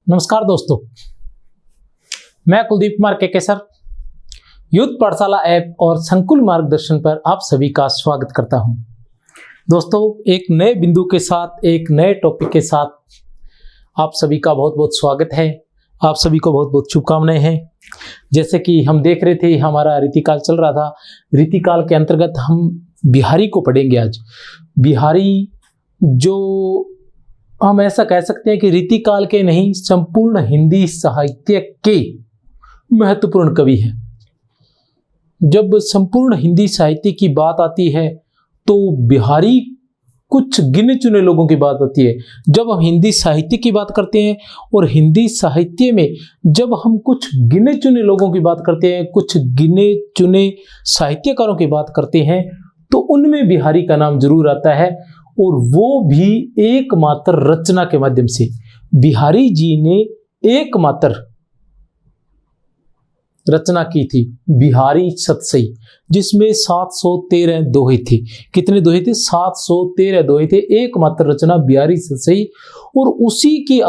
नमस्कार दोस्तों, मैं कुलदीप कुमार के सर यूथ पाठशाला ऐप और संकुल मार्गदर्शन पर आप सभी का स्वागत करता हूं। दोस्तों, एक नए बिंदु के साथ, एक नए टॉपिक के साथ आप सभी का बहुत बहुत स्वागत है। आप सभी को बहुत बहुत शुभकामनाएं हैं। जैसे कि हम देख रहे थे, हमारा रीतिकाल चल रहा था। रीतिकाल के अंतर्गत हम बिहारी को पढ़ेंगे आज। बिहारी जो हम ऐसा कह सकते हैं कि रीतिकाल के नहीं, संपूर्ण हिंदी साहित्य के महत्वपूर्ण कवि हैं। जब संपूर्ण हिंदी साहित्य की बात आती है तो बिहारी कुछ गिने चुने लोगों की बात आती है। जब हम हिंदी साहित्य की बात करते हैं और हिंदी साहित्य में जब हम कुछ गिने चुने लोगों की बात करते हैं, कुछ गिने चुने साहित्यकारों की बात करते हैं, तो उनमें बिहारी का नाम जरूर आता है, और वो भी एकमात्र रचना के माध्यम से। बिहारी जी ने एकमात्र रचना की थी बिहारी सतसई, जिसमें 713 दोहे थे। कितने दोहे थे? 713 दोहे थे। एकमात्र रचना बिहारी सतसई, और उसी के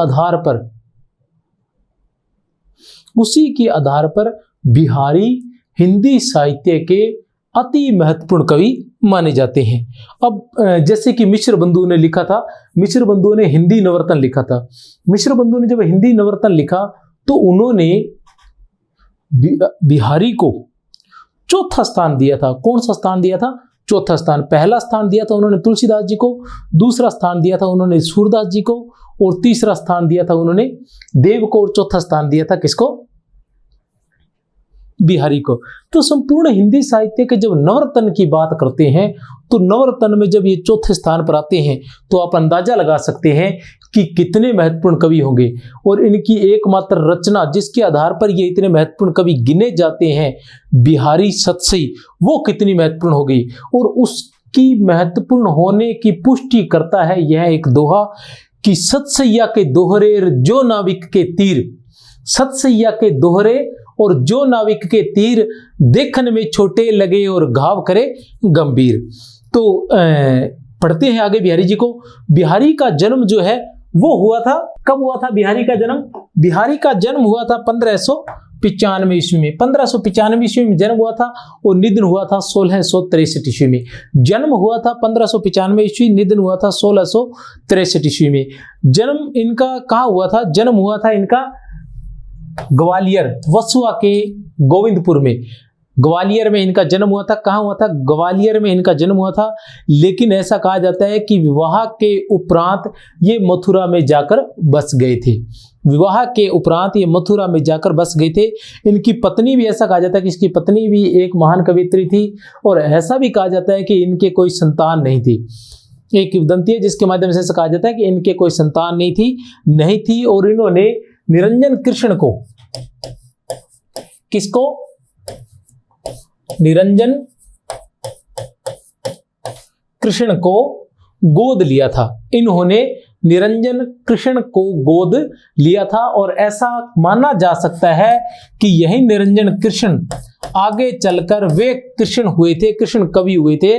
आधार पर बिहारी हिंदी साहित्य के अति महत्वपूर्ण कवि माने जाते हैं। अब जैसे कि मिश्र बंधु ने लिखा था, मिश्र बंधु ने हिंदी नवरत्न लिखा था। मिश्र बंधु ने जब हिंदी नवरत्न लिखा तो उन्होंने बिहारी को चौथा स्थान दिया था। कौन सा स्थान दिया था? चौथा स्थान। पहला स्थान दिया था उन्होंने तुलसीदास जी को, दूसरा स्थान दिया था उन्होंने सूरदास जी को, और तीसरा स्थान दिया था उन्होंने देव को, और चौथा स्थान दिया था किसको? बिहारी को। तो संपूर्ण हिंदी साहित्य के जब नवरत्न की बात करते हैं तो नवरत्न में जब ये चौथे स्थान पर आते हैं तो आप अंदाजा लगा सकते हैं कि कितने महत्वपूर्ण कवि होंगे। और इनकी एकमात्र रचना जिसके आधार पर ये इतने महत्वपूर्ण कवि गिने जाते हैं, बिहारी सतसई, वो कितनी महत्वपूर्ण होगी। और उसकी महत्वपूर्ण होने की पुष्टि करता है यह एक दोहा कि सतसैया के दोहरे जो नाविक के तीर, सतसैया के दोहरे और जो नाविक के तीर, देखने में छोटे लगे और घाव करे गंभीर। तो पढ़ते हैं आगे बिहारी जी को। बिहारी का जन्म जो है वो हुआ था, कब हुआ था बिहारी का जन्म? बिहारी का जन्म हुआ था 1595 ईस्वी में। 1595 ईस्वी में जन्म हुआ था और निधन हुआ था 1663 ईस्वी में। जन्म हुआ था 1595 ईस्वी, निधन हुआ था 1663 ईस्वी में। जन्म इनका कहाँ हुआ था? जन्म हुआ था इनका ग्वालियर, वसुआ के गोविंदपुर में। ग्वालियर में इनका जन्म हुआ था। कहाँ हुआ था? ग्वालियर में इनका जन्म हुआ था। लेकिन ऐसा कहा जाता है कि विवाह के उपरांत ये मथुरा में जाकर बस गए थे। विवाह के उपरांत ये मथुरा में जाकर बस गए थे। इनकी पत्नी भी, ऐसा कहा जाता है कि इसकी पत्नी भी एक महान कवियत्री थी, और ऐसा भी कहा जाता है कि इनके कोई संतान नहीं थी। एक किंवदंती है जिसके माध्यम से ऐसा कहा जाता है कि इनके कोई संतान नहीं थी। और इन्होंने निरंजन कृष्ण को, किसको? निरंजन कृष्ण को गोद लिया था। इन्होंने निरंजन कृष्ण को गोद लिया था, और ऐसा माना जा सकता है कि यही निरंजन कृष्ण आगे चलकर वे कृष्ण हुए थे, कृष्ण कवि हुए थे,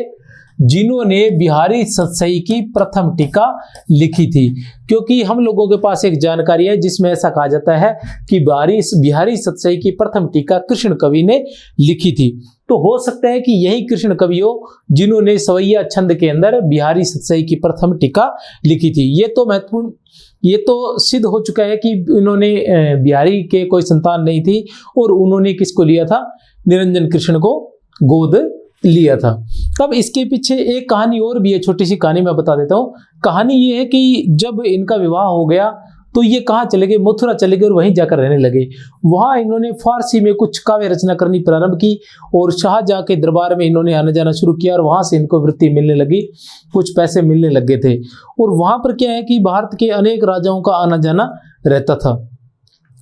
जिन्होंने बिहारी सतसई की प्रथम टीका लिखी थी। क्योंकि हम लोगों के पास एक जानकारी है जिसमें ऐसा कहा जाता है कि बिहारी सतसई की प्रथम टीका कृष्ण कवि ने लिखी थी। तो हो सकता है कि यही कृष्ण कवि हो जिन्होंने सवैया छंद के अंदर बिहारी सतसई की प्रथम टीका लिखी थी। ये तो महत्वपूर्ण, ये तो सिद्ध हो चुका है कि इन्होंने बिहारी के कोई संतान नहीं थी, और उन्होंने किसको लिया था? निरंजन कृष्ण को गोद लिया था। तब इसके पीछे एक कहानी और भी है, छोटी सी कहानी मैं बता देता हूँ। कहानी ये है कि जब इनका विवाह हो गया तो ये कहाँ चले गए? मथुरा चले गए, और वहीं जाकर रहने लगे। वहाँ इन्होंने फारसी में कुछ काव्य रचना करनी प्रारंभ की, और शाहजहां के दरबार में इन्होंने आना जाना शुरू किया, और वहाँ से इनको वृत्ति मिलने लगी, कुछ पैसे मिलने लगे थे। और वहाँ पर क्या है कि भारत के अनेक राजाओं का आना जाना रहता था,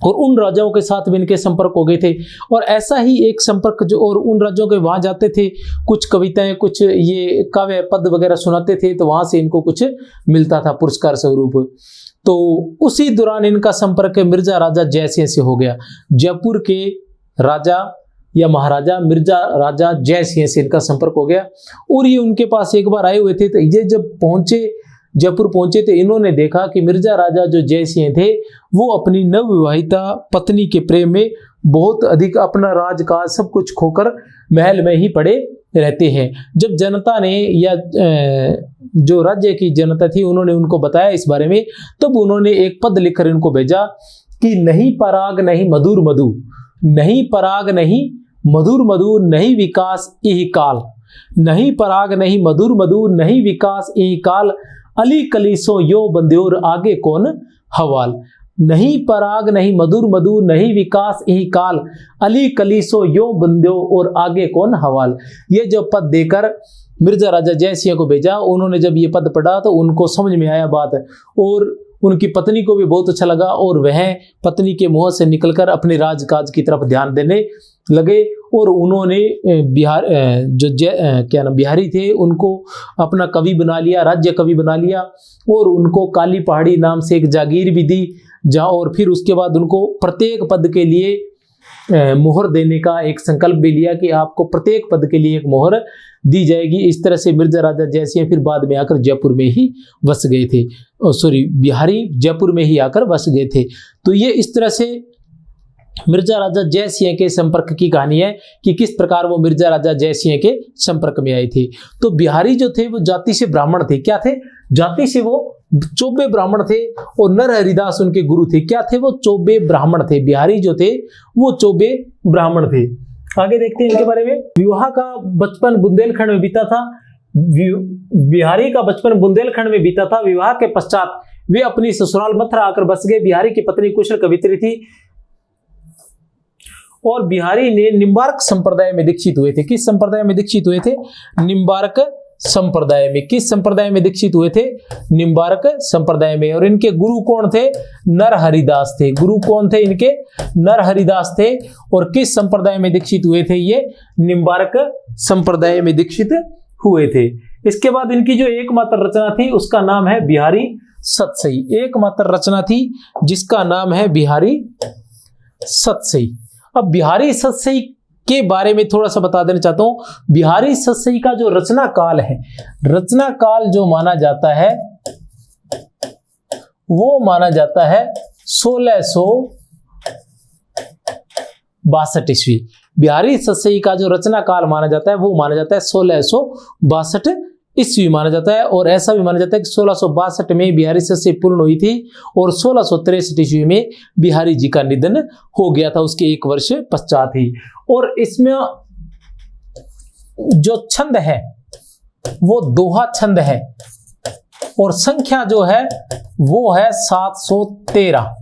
और उन राजाओं के साथ भी इनके संपर्क हो गए थे। और ऐसा ही एक संपर्क जो, और उन राज्यों के वहाँ जाते थे, कुछ कविताएं, कुछ ये काव्य पद वगैरह सुनाते थे, तो वहाँ से इनको कुछ मिलता था पुरस्कार स्वरूप। तो उसी दौरान इनका संपर्क मिर्जा राजा जयसिंह से हो गया। जयपुर के राजा या महाराजा मिर्जा राजा जयसिंह से इनका संपर्क हो गया, और ये उनके पास एक बार आए हुए थे। तो ये जब पहुंचे जयपुर पहुंचे थे, इन्होंने देखा कि मिर्जा राजा जो जयसिंह थे वो अपनी नवविवाहिता पत्नी के प्रेम में बहुत अधिक अपना राजकाज सब कुछ खोकर महल में ही पड़े रहते हैं। जब जनता ने या जो राज्य की जनता थी उन्होंने उनको बताया इस बारे में, तब उन्होंने एक पद लिखकर इनको भेजा कि नहीं पराग नहीं मधुर मधु, नहीं पराग नहीं मधुर मधु, नहीं विकास यही काल, नहीं पराग नहीं मधुर मधु, नहीं विकास यही काल, अली कलीसो यो बंद्योर आगे कौन हवाल। नहीं पराग नहीं मधुर मधु, नहीं विकास यही काल, अली कलीसो यो बंद्यो और आगे कौन हवाल। ये जो पद देकर मिर्जा राजा जयसिंह को भेजा, उन्होंने जब ये पद पढ़ा तो उनको समझ में आया बात, और उनकी पत्नी को भी बहुत अच्छा लगा, और वह पत्नी के मुंह से निकलकर अपने राजकाज की तरफ ध्यान देने लगे। और उन्होंने बिहारी थे उनको अपना कवि बना लिया, राज्य कवि बना लिया, और उनको काली पहाड़ी नाम से एक जागीर भी दी जहाँ, और फिर उसके बाद उनको प्रत्येक पद के लिए मोहर देने का एक संकल्प भी लिया कि आपको प्रत्येक पद के लिए एक मोहर दी जाएगी। इस तरह से मिर्जा राजा जयसिंह फिर बाद में आकर जयपुर में ही बस गए थे, बिहारी जयपुर में ही आकर बस गए थे। तो ये इस तरह से मिर्जा राजा जयसिंह के संपर्क की कहानी है कि किस प्रकार वो मिर्जा राजा जयसिंह के संपर्क में आए थे। तो बिहारी जो थे वो जाति से ब्राह्मण थे। क्या थे? जाति से वो चौबे ब्राह्मण थे, और नर हरिदास उनके गुरु थे। क्या थे? वो चौबे ब्राह्मण थे। बिहारी जो थे वो चौबे ब्राह्मण थे। आगे देखते हैं इनके बारे में। विवाह का बचपन बुंदेलखंड में बीता था। बिहारी का बचपन बुंदेलखंड में बीता था। विवाह के पश्चात वे अपनी ससुराल मथुरा आकर बस गए। बिहारी की पत्नी कुशल कवित्री थी, और बिहारी ने निम्बार्क संप्रदाय में दीक्षित हुए थे। किस संप्रदाय में दीक्षित हुए थे? निम्बार्क संप्रदाय में। किस संप्रदाय में दीक्षित हुए थे? निम्बार्क संप्रदाय में। और इनके गुरु कौन थे? नर हरिदास थे। गुरु कौन थे इनके? नर हरिदास थे। और किस संप्रदाय में दीक्षित हुए थे? ये निम्बार्क संप्रदाय में दीक्षित हुए थे। इसके बाद इनकी जो एकमात्र रचना थी उसका नाम है बिहारी सतसई। एकमात्र रचना थी जिसका नाम है बिहारी सतसई। अब बिहारी सतसई के बारे में थोड़ा सा बता देना चाहता हूं। बिहारी सतसई का जो रचना काल है, रचना काल जो माना जाता है वो माना जाता है 1662 ईस्वी। बिहारी सतसई का जो रचना काल माना जाता है वो माना जाता है 1662 ईस्वी माना जाता है। और ऐसा भी माना जाता है कि 1662 में बिहारी सतसई पूर्ण हुई थी, और 1663 ईस्वी में बिहारी जी का निधन हो गया था, उसके एक वर्ष पश्चात ही। और इसमें जो छंद है वो दोहा छंद है, और संख्या जो है वो है 713।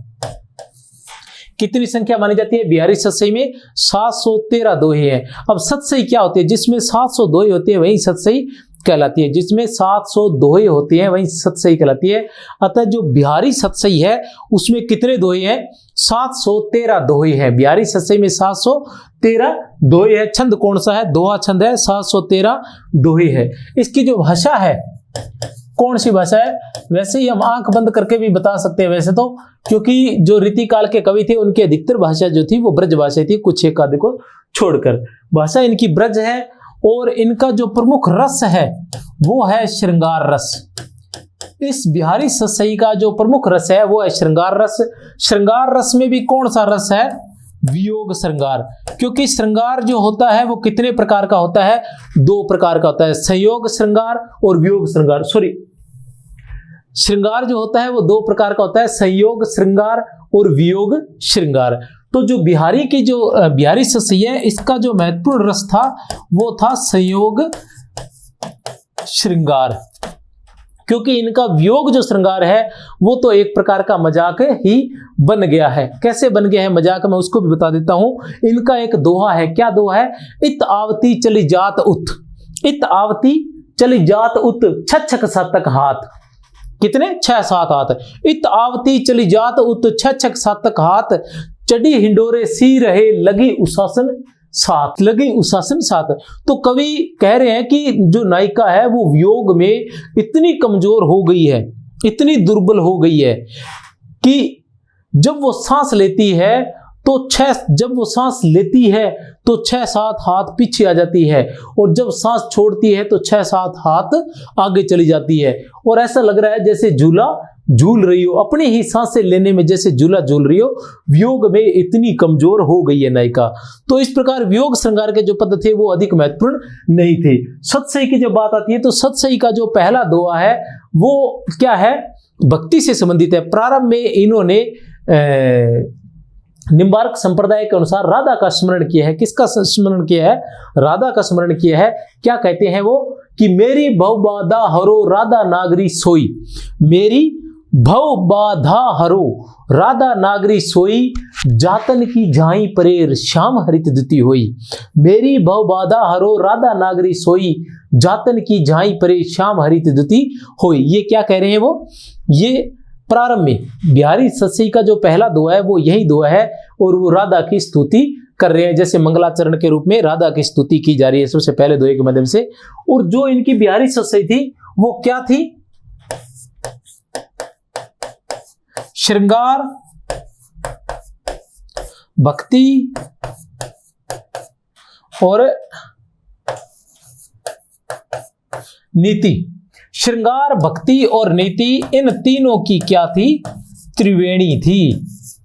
कितनी संख्या मानी जाती है बिहारी सतसई में? 713 दोहे हैं। अब सतसई क्या होती है? जिसमें 700 दोहे होते हैं वही सतसई कहलाती है। जिसमें 700 दोहे होते हैं वही सतसई कहलाती है। अतः जो बिहारी सतसई है उसमें कितने दोहे हैं? 713 दोहे हैं। बिहारी सतसई में 713 दोहे है। छंद कौन सा है? दोहा छंद है। 713 दोहे है। इसकी जो भाषा है कौन सी भाषा है? वैसे ही हम आंख बंद करके भी बता सकते हैं वैसे तो, क्योंकि जो रीतिकाल के कवि थे उनकी अधिकतर भाषा जो थी वो ब्रज भाषा थी, कुछ एक आदि को छोड़कर। भाषा इनकी ब्रज है, और इनका जो प्रमुख रस है वो है श्रृंगार रस। इस बिहारी सतसई का जो प्रमुख रस है वो है श्रृंगार रस। श्रृंगार रस में भी कौन सा रस है? वियोग श्रृंगार। क्योंकि श्रृंगार जो होता है वो कितने प्रकार का होता है? 2 प्रकार का होता है, संयोग श्रृंगार और वियोग श्रृंगार। श्रृंगार जो होता है वो 2 प्रकार का होता है, संयोग श्रृंगार और वियोग श्रृंगार। तो जो बिहारी की जो बिहारी सतसई है इसका जो महत्वपूर्ण रस था वो था संयोग श्रृंगार, क्योंकि इनका वियोग जो श्रृंगार है वो तो एक प्रकार का मजाक ही बन गया है। कैसे बन गया है मजाक, मैं उसको भी बता देता हूं। इनका एक दोहा है। क्या दोहा है? इत आवती चली जात उत, इत आवती चली जात उत, छछक सातक हाथ। कितने? 6-7 हाथ। इत आवती चली जात उत, छछक सातक हाथ, चढ़ी हिंडोरे सी रहे लगी उशासन साथ, लगी उशासन साथ। तो कवि कह रहे हैं कि जो नायिका है वो वियोग में इतनी कमजोर हो गई है, इतनी दुर्बल हो गई है कि जब वो सांस लेती है तो 6-7 हाथ पीछे आ जाती है, और जब सांस छोड़ती है तो 6-7 हाथ आगे चली जाती है, और ऐसा लग रहा है जैसे झूला झूल रही हो, अपनी ही सांसें लेने में जैसे झूला झूल रही हो। वियोग में इतनी कमजोर हो गई है नायिका। तो इस प्रकार वियोग श्रृंगार के जो पद थे वो अधिक महत्वपूर्ण नहीं थे। सतसई की जब बात आती है तो सतसई का जो पहला दोहा है वो क्या है, भक्ति से संबंधित है। प्रारंभ में इन्होंने निम्बार्क संप्रदाय के अनुसार राधा का स्मरण किया है। किसका स्मरण किया है? राधा का स्मरण किया है। क्या कहते हैं वो कि मेरी भव बाधा हरो राधा नागरी सोई, मेरी भव बाधा हरो राधा नागरी सोई, जातन की झाई परेर श्याम हरित दुति होई। मेरी भव बाधा हरो राधा नागरी सोई, जातन की झाई परे श्याम हरित दुति होई। ये क्या कह रहे हैं वो? ये प्रारंभ में बिहारी सतसई का जो पहला दोहा है वो यही दोहा है, और वो राधा की स्तुति कर रहे हैं, जैसे मंगलाचरण के रूप में राधा की स्तुति की जा रही है सबसे पहले दोहे के माध्यम से। और जो इनकी बिहारी सतसई थी वो क्या थी? श्रृंगार, भक्ति और नीति। श्रृंगार, भक्ति और नीति, इन तीनों की क्या थी? त्रिवेणी थी।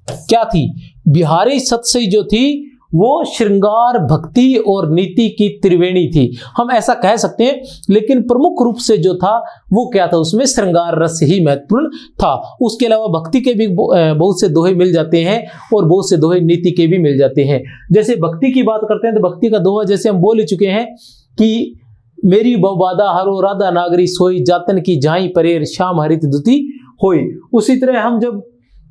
क्या थी? बिहारी सतसई जो थी वो श्रृंगार, भक्ति और नीति की त्रिवेणी थी, हम ऐसा कह सकते हैं। लेकिन प्रमुख रूप से जो था वो क्या था? उसमें श्रृंगार रस ही महत्वपूर्ण था। उसके अलावा भक्ति के भी बहुत से दोहे मिल जाते हैं, और बहुत से दोहे नीति के भी मिल जाते हैं। जैसे भक्ति की बात करते हैं तो भक्ति का दोहा जैसे हम बोल ही चुके हैं कि मेरी भव बाधा हरो राधा नागरी सोई, जातन की झाई परेर श्याम हरित दुति होई। उसी तरह हम जब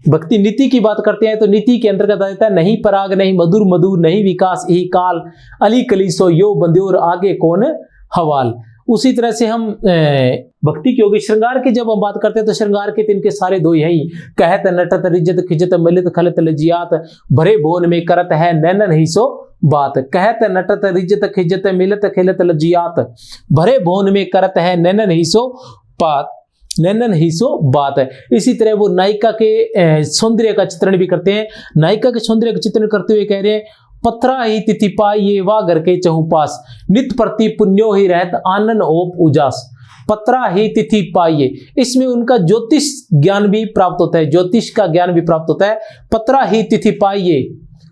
भक्ति नीति की बात करते हैं तो नीति के अंतर्गत आ जाता है नहीं पराग नहीं मधुर मधु नहीं विकास यही काल, अली कली सो यो बंद्योर आगे कौन हवाल। उसी तरह से हम भक्ति की होगी। श्रृंगार की जब हम बात करते हैं तो श्रृंगार के तिनके सारे दो यही, कहत नटत रिजत खिजत मिलित खलत लजियात, भरे भोन में करत है नैनन ही सो बात। कहत नटत रिजत खिजत मिलित खिलत लजियात, भरे भोन में करत है नैनन ही सो बात, नैनन ही सो बात है। इसी तरह वो नायिका के सौंदर्य का चित्रण भी करते हैं। नायिका के सौंदर्य का चित्रण करते हुए कह रहे हैं, पत्रा ही तिथि पाइये वा घर के चहुपास, नित प्रति पुण्यो ही रहत आनन ओप उजास। पत्रा ही तिथि पाइये, इसमें उनका ज्योतिष ज्ञान भी प्राप्त होता है, ज्योतिष का ज्ञान भी प्राप्त होता है। पत्रा ही तिथि पाइये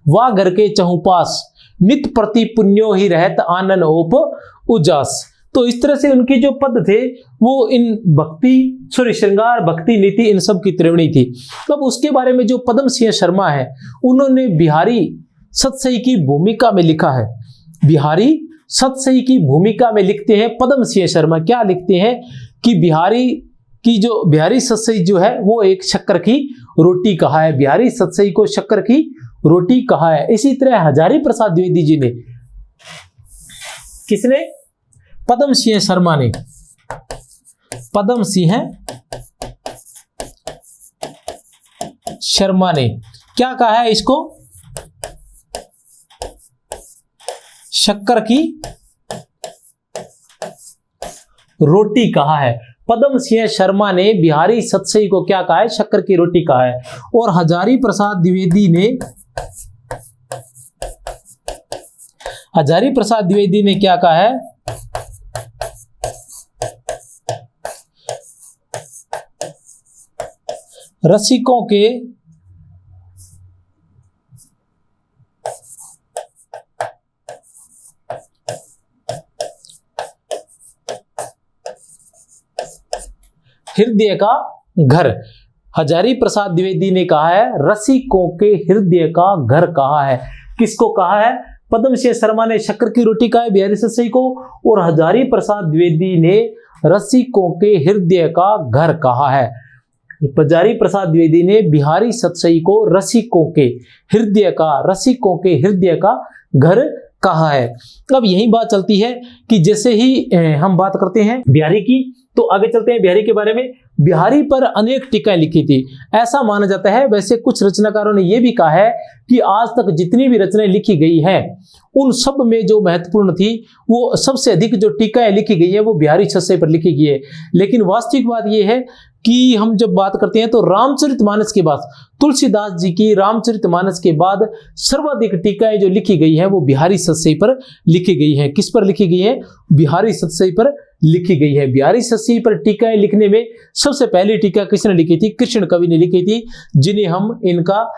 वा घर के चहुपास, नित प्रति पुण्यो ही रहत आनन ओप उजास। तो इस तरह से उनके जो पद थे वो इन भक्ति, सॉरी श्रृंगार, भक्ति, नीति, इन सब की त्रिवेणी थी। अब उसके बारे में जो पद्म सिंह शर्मा है उन्होंने बिहारी सतसई की भूमिका में लिखा है। बिहारी सतसई की भूमिका में लिखते हैं पद्म सिंह शर्मा। क्या लिखते हैं कि बिहारी सतसई जो है वो एक शक्कर की रोटी कहा है। बिहारी सतसई को शक्कर की रोटी कहा है। इसी तरह हजारी प्रसाद द्विवेदी जी ने, किसने? पद्म सिंह शर्मा ने, पद्म सिंह शर्मा ने क्या कहा है? इसको शक्कर की रोटी कहा है। पद्म सिंह शर्मा ने बिहारी सतसई को क्या कहा है? शक्कर की रोटी कहा है। और हजारी प्रसाद द्विवेदी ने क्या कहा है? रसिकों के हृदय का घर। हजारी प्रसाद द्विवेदी ने कहा है रसिकों के हृदय का घर कहा है। किसको कहा है? पद्म सिंह शर्मा ने शक्कर की रोटी कहा है बिहारी सतसई को, और हजारी प्रसाद द्विवेदी ने रसिकों के हृदय का घर कहा है। हजारी प्रसाद द्विवेदी ने बिहारी सतसई को रसिकों के हृदय का घर कहा है। अब यही बात चलती है कि जैसे ही हम बात करते हैं बिहारी की, तो आगे चलते हैं बिहारी के बारे में। बिहारी पर अनेक टीकाएं लिखी थी, ऐसा माना जाता है। वैसे कुछ रचनाकारों ने यह भी कहा है कि आज तक जितनी भी रचनाएं लिखी गई हैं उन सब में जो महत्वपूर्ण थी, वो सबसे अधिक जो टीकाएं लिखी गई है वो बिहारी सतसई पर लिखी गई है। लेकिन वास्तविक बात यह है कि हम जब बात करते हैं तो रामचरितमानस के बाद, तुलसीदास जी की रामचरितमानस के बाद सर्वाधिक टीकाएं जो लिखी गई हैं वो बिहारी सतसई पर लिखी गई हैं। किस पर लिखी गई है? बिहारी सतसई पर लिखी गई है। बिहारी सतसई पर टीकाएं लिखने में सबसे पहली टीका किसने लिखी थी? कृष्ण कवि ने लिखी थी, जिन्हें हम इनका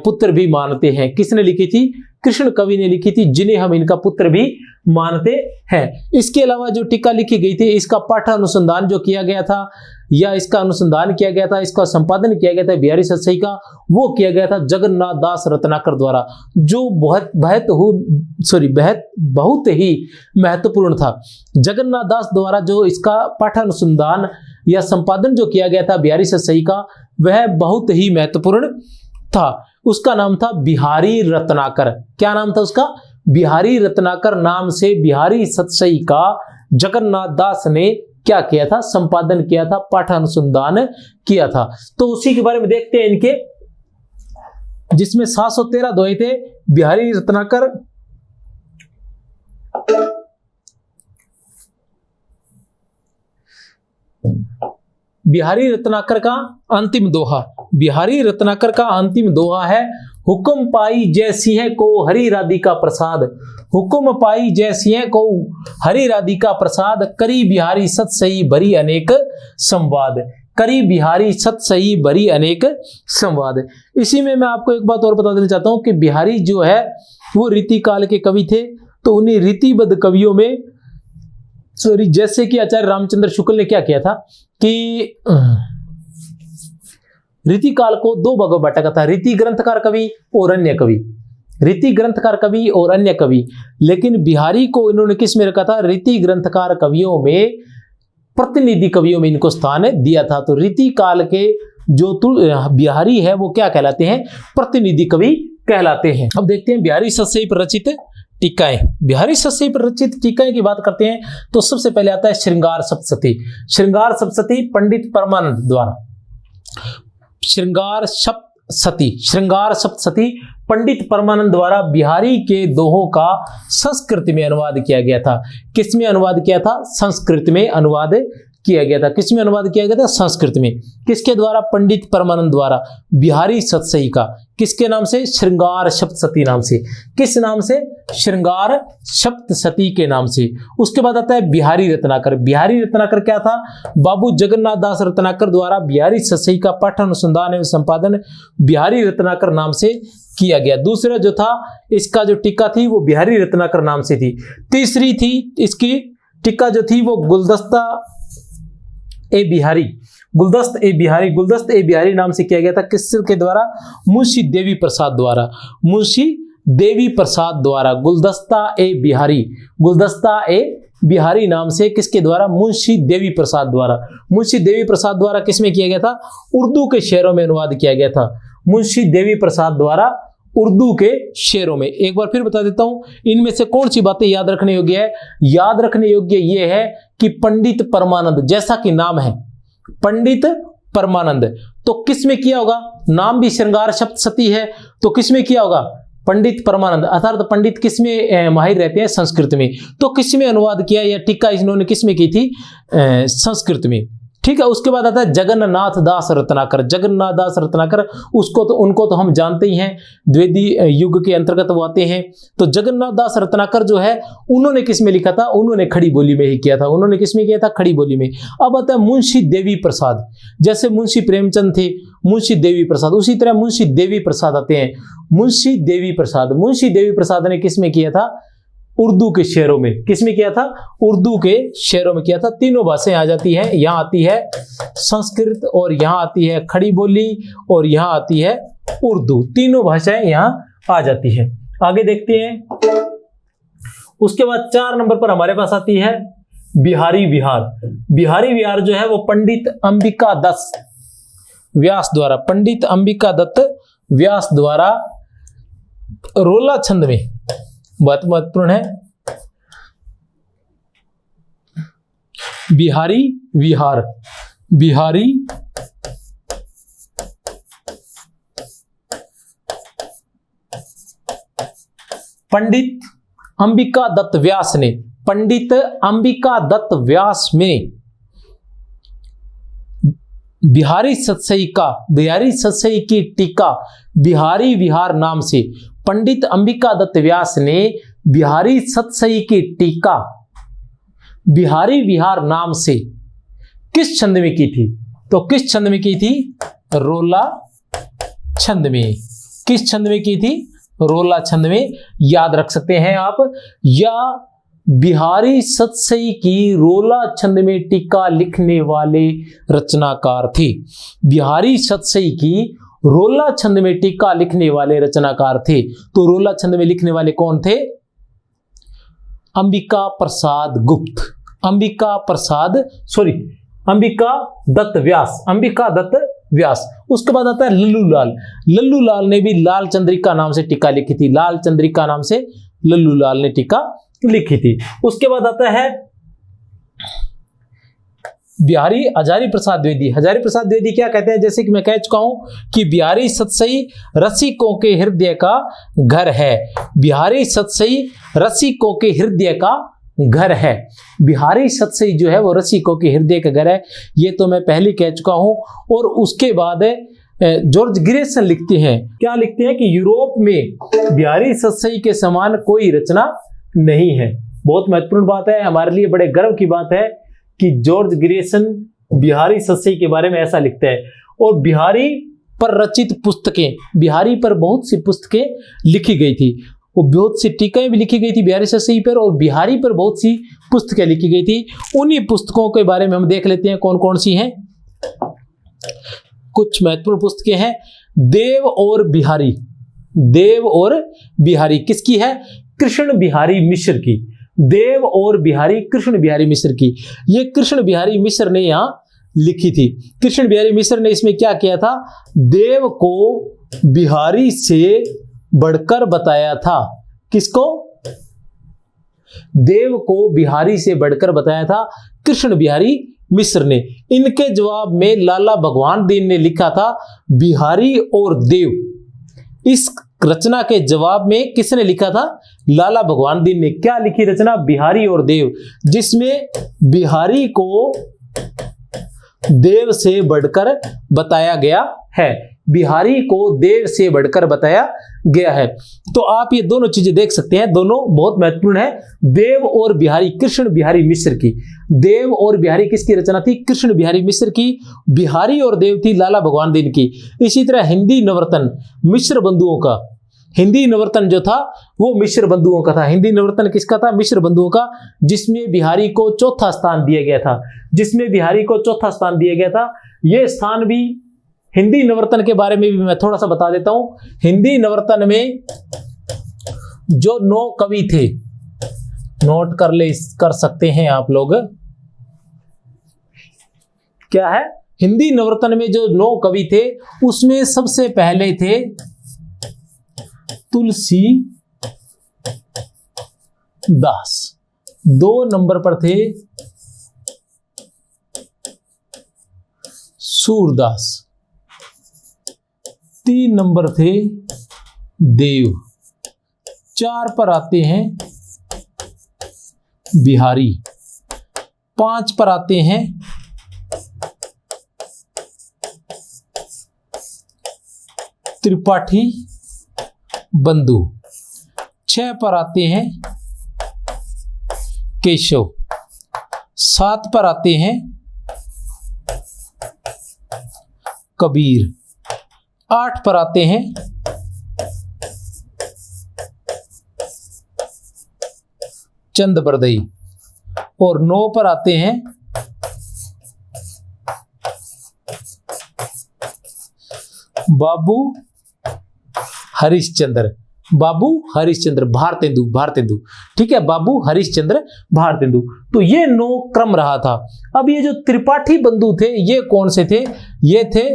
पुत्र भी मानते हैं। किसने लिखी थी? कृष्ण कवि ने लिखी थी, जिन्हें हम इनका पुत्र भी मानते हैं। इसके अलावा जो टीका लिखी गई थी, इसका पाठानुसंधान जो किया गया था या इसका अनुसंधान किया गया था, इसका संपादन किया गया था बिहारी सतसई का, वो किया गया था जगन्नाथ दास रत्नाकर द्वारा, जो बहुत ही महत्वपूर्ण था। जगन्नाथ दास द्वारा जो इसका पाठानुसंधान या संपादन जो किया गया था बिहारी सतसई का, वह बहुत ही महत्वपूर्ण था। उसका नाम था बिहारी रत्नाकर। क्या नाम था उसका? बिहारी रत्नाकर नाम से बिहारी सतसई का जगन्नाथ दास ने क्या किया था? संपादन किया था, पाठानुसंधान किया था। तो उसी के बारे में देखते हैं इनके, जिसमें 713 दोहे थे। बिहारी रत्नाकर बिहारी रत्नाकर का अंतिम दोहा, बिहारी रत्नाकर का अंतिम दोहा है, हुक्म पाई जय सिंह को हरि राधिका प्रसाद। हुक्म पाई जय सिंह को हरि राधिका प्रसाद, करी बिहारी सतसई भरी अनेक संवाद। करी बिहारी सतसई भरी अनेक संवाद। इसी में मैं आपको एक बात और बता देना चाहता हूं कि बिहारी जो है वो रीति काल के कवि थे। तो उन्हीं रीतिबद्ध कवियों में जैसे कि आचार्य रामचंद्र शुक्ल ने क्या किया था कि रीति काल को दो भागों में बांटा था, रीति ग्रंथकार कवि और अन्य कवि। रीति ग्रंथकार कवि और अन्य कवि, लेकिन बिहारी को इन्होंने किस में रखा था? रीति ग्रंथकार कवियों में, प्रतिनिधि कवियों में इनको स्थान दिया था। तो रीति काल के जो बिहारी है वो क्या कहलाते हैं? प्रतिनिधि कवि कहलाते हैं। अब देखते हैं बिहारी सतसई पर रचित टीकाएं। बिहारी सतसई पर रचित टीकाएं की बात करते हैं तो सबसे पहले आता है श्रृंगार सप्तशती। श्रृंगार सप्तशती पंडित परमानंद द्वारा, श्रृंगार सप्तशती पंडित परमानंद द्वारा बिहारी के दोहों का संस्कृत में अनुवाद किया गया था। किस में अनुवाद किया था? संस्कृत में अनुवाद किया गया था। किस में अनुवाद किया गया था? संस्कृत में। किसके द्वारा? पंडित परमानंद द्वारा। बिहारी सतसई का किसके नाम से? श्रृंगार सप्तशती नाम से। किस नाम से? श्रृंगार सप्तशती के नाम से। उसके बाद आता है बिहारी रत्नाकर। बिहारी रत्नाकर क्या था? बाबू जगन्नाथ दास रत्नाकर द्वारा बिहारी सतसई का पाठानुसंधान एवं संपादन बिहारी रत्नाकर नाम से किया गया। दूसरा जो था इसका जो टीका थी वो बिहारी रत्नाकर नाम से थी। तीसरी थी इसकी टीका जो थी वो गुलदस्ता ए बिहारी, गुलदस्त ए बिहारी नाम से किया गया था। किसके द्वारा? मुंशी देवी प्रसाद द्वारा। मुंशी देवी प्रसाद द्वारा गुलदस्ता ए बिहारी नाम से किसके द्वारा? मुंशी देवी प्रसाद द्वारा। मुंशी देवी प्रसाद द्वारा किसमें किया गया था? उर्दू के शेरों में अनुवाद किया गया था। मुंशी देवी प्रसाद द्वारा उर्दू के शेरों में। एक बार फिर बता देता हूं, इनमें से कौन सी बातें याद रखने योग्य है? याद रखने योग्य यह है कि पंडित परमानंद, जैसा कि नाम है पंडित परमानंद, तो किस में किया होगा? नाम भी श्रृंगार सप्तशती है, तो किस में किया होगा? पंडित परमानंद। अर्थात पंडित किस में माहिर रहते हैं? संस्कृत में। तो किस में अनुवाद किया या टीका इन्होंने किस में की थी? संस्कृत में। ठीक है। उसके बाद आता है जगन्नाथ दास रत्नाकर। जगन्नाथ दास रत्नाकर उनको तो हम जानते ही हैं, द्विवेदी युग के अंतर्गत वो आते हैं। तो जगन्नाथ दास रत्नाकर जो है उन्होंने किस में लिखा था? उन्होंने खड़ी बोली में ही किया था। उन्होंने किस में किया था? खड़ी बोली में। अब आता है मुंशी देवी प्रसाद। जैसे मुंशी प्रेमचंद थे, मुंशी देवी प्रसाद, उसी तरह मुंशी देवी प्रसाद आते हैं। मुंशी देवी प्रसाद ने किस में किया था? उर्दू के शेरों में। किस में किया था? उर्दू के शेरों में किया था। तीनों भाषाएं आ जाती हैं। यहाँ आती है संस्कृत और यहाँ आती है खड़ी बोली और यहाँ आती है उर्दू। तीनों भाषाएं यहाँ आ जाती हैं। आगे देखते हैं। उसके बाद 4 नंबर पर हमारे पास आती है बिहारी विहार। बिहारी विहार जो है वो पंडित अंबिका दत्त व्यास द्वारा, पंडित अंबिका दत्त व्यास द्वारा रोला छंद में, बहुत महत्वपूर्ण है, बिहारी विहार। बिहारी पंडित अंबिका दत्त व्यास ने, पंडित अंबिका दत्त व्यास में बिहारी सतसई की टीका बिहारी विहार नाम से पंडित अंबिका दत्त व्यास ने बिहारी सतसई की टीका बिहारी विहार नाम से किस छंद में की थी? तो किस छंद में की थी? रोला छंद में। किस छंद में की थी? रोला छंद में। याद रख सकते हैं आप। या बिहारी सतसई की रोला छंद में टीका लिखने वाले रचनाकार थे। बिहारी सतसई की रोला छंद में टीका लिखने वाले रचनाकार थे। तो रोला छंद में लिखने वाले कौन थे? अंबिका प्रसाद गुप्त, अंबिका दत्त व्यास, अंबिका दत्त व्यास। उसके बाद आता है लल्लू लाल। लल्लू लाल ने भी लाल चंद्रिका नाम से टीका लिखी थी। लाल चंद्रिका नाम से लल्लू लाल ने टीका लिखी थी। उसके बाद आता है बिहारी हजारी प्रसाद द्विवेदी। हजारी प्रसाद द्विवेदी क्या कहते हैं? जैसे कि मैं कह चुका हूं कि बिहारी सतसई रसिकों के हृदय का घर है। बिहारी सतसई रसिकों के हृदय का घर है। बिहारी सतसई जो है वो रसिकों के हृदय का घर है। ये तो मैं पहले कह चुका हूं। और उसके बाद जॉर्ज ग्रेसन लिखते हैं, क्या लिखते हैं कि यूरोप में बिहारी सतसई के समान कोई रचना नहीं है। बहुत महत्वपूर्ण बात है, हमारे लिए बड़े गर्व की बात है कि जॉर्ज ग्रेसन बिहारी सतसई के बारे में ऐसा लिखता है। और बिहारी पर रचित पुस्तकें, बिहारी पर बहुत सी पुस्तकें लिखी गई थी। वो बहुत सी टीकाएं भी लिखी गई थी बिहारी सतसई पर, और बिहारी पर बहुत सी पुस्तकें लिखी गई थी। उन्हीं पुस्तकों के बारे में हम देख लेते हैं कौन कौन सी हैं। कुछ महत्वपूर्ण पुस्तकें हैं। देव और बिहारी, देव और बिहारी किसकी है? कृष्ण बिहारी मिश्र की। देव और बिहारी कृष्ण बिहारी मिश्र की। ये कृष्ण बिहारी मिश्र ने यहां लिखी थी। कृष्ण बिहारी मिश्र ने इसमें क्या किया था? देव को बिहारी से बढ़कर बताया था। किसको? देव को बिहारी से बढ़कर बताया था कृष्ण बिहारी मिश्र ने। इनके जवाब में लाला भगवान दीन ने लिखा था बिहारी और देव। इस रचना के जवाब में किसने लिखा था? लाला भगवान दीन ने। क्या लिखी रचना? बिहारी और देव, जिसमें बिहारी को देव से बढ़कर बताया गया है। बिहारी को देव से बढ़कर बताया गया है। तो आप ये दोनों चीजें देख सकते हैं, दोनों बहुत महत्वपूर्ण है। देव और बिहारी कृष्ण बिहारी मिश्र की। देव और बिहारी किसकी रचना थी? कृष्ण बिहारी मिश्र की। बिहारी और देव थी लाला भगवान दीन की। इसी तरह हिंदी नवरत्न मिश्र बंधुओं का, हिंदी नवरत्न जो था वो मिश्र बंधुओं का था। हिंदी नवरत्न किसका था? मिश्र बंधुओं का, जिसमें बिहारी को चौथा स्थान दिया गया था। जिसमें बिहारी को चौथा स्थान दिया गया था। यह स्थान भी हिंदी नवरत्न के बारे में भी मैं थोड़ा सा बता देता हूं। हिंदी नवरत्न में जो 9 कवि थे, नोट कर सकते हैं आप लोग। क्या है? हिंदी नवरत्न में जो 9 कवि थे उसमें सबसे पहले थे तुलसी दास। 2 नंबर पर थे सूरदास। 3 नंबर थे देव। 4 पर आते हैं बिहारी। 5 पर आते हैं त्रिपाठी बंधु। 6 पर आते हैं केशव। 7 पर आते हैं कबीर। 8 पर आते हैं चंद बरदई। और 9 पर आते हैं बाबू हरिश्चंद्र। बाबू हरिश्चंद्र भारतेंदु। ठीक है, बाबू हरिश्चंद्र भारतेंदु। तो ये 9 क्रम रहा था। अब ये जो त्रिपाठी बंधु थे ये कौन से थे? ये थे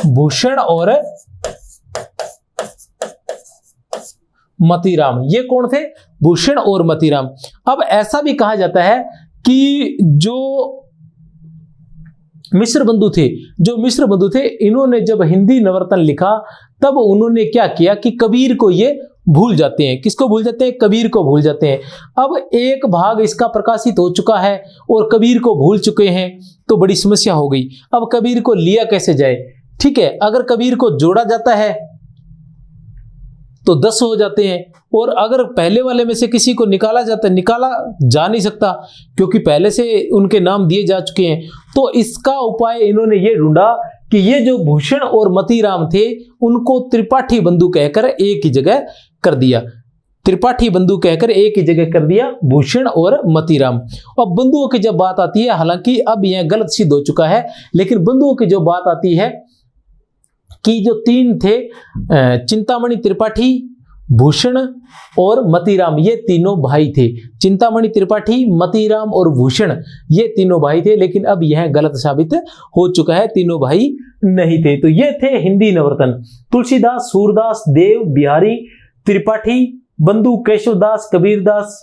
भूषण और मतीराम। ये कौन थे? भूषण और मतीराम। अब ऐसा भी कहा जाता है कि जो मिश्र बंधु थे, इन्होंने जब हिंदी नवरत्न लिखा तब उन्होंने क्या किया कि कबीर को ये भूल जाते हैं। किसको भूल जाते हैं? कबीर को भूल जाते हैं। अब एक भाग इसका प्रकाशित हो चुका है और कबीर को भूल चुके हैं, तो बड़ी समस्या हो गई। अब कबीर को लिया कैसे जाए? ठीक है, अगर कबीर को जोड़ा जाता है तो 10 हो जाते हैं, और अगर पहले वाले में से किसी को निकाला जाता है, निकाला जा नहीं सकता क्योंकि पहले से उनके नाम दिए जा चुके हैं। तो इसका उपाय इन्होंने ये ढूंढा कि ये जो भूषण और मतीराम थे उनको त्रिपाठी बंधु कहकर एक ही जगह कर दिया। त्रिपाठी बंधु कहकर एक ही जगह कर दिया भूषण और मतीराम। अब बंधुओं की जब बात आती है, हालांकि अब यह गलत सिद्ध हो चुका है, लेकिन बंधुओं की जो बात आती है कि जो 3 थे, चिंतामणि त्रिपाठी, भूषण और मतीराम, ये तीनों भाई थे। चिंतामणि त्रिपाठी, मतीराम और भूषण, ये तीनों भाई थे, लेकिन अब यह गलत साबित हो चुका है, तीनों भाई नहीं थे। तो ये थे हिंदी नवरत्न: तुलसीदास, सूरदास, देव, बिहारी, त्रिपाठी, बंधु केशवदास, कबीरदास,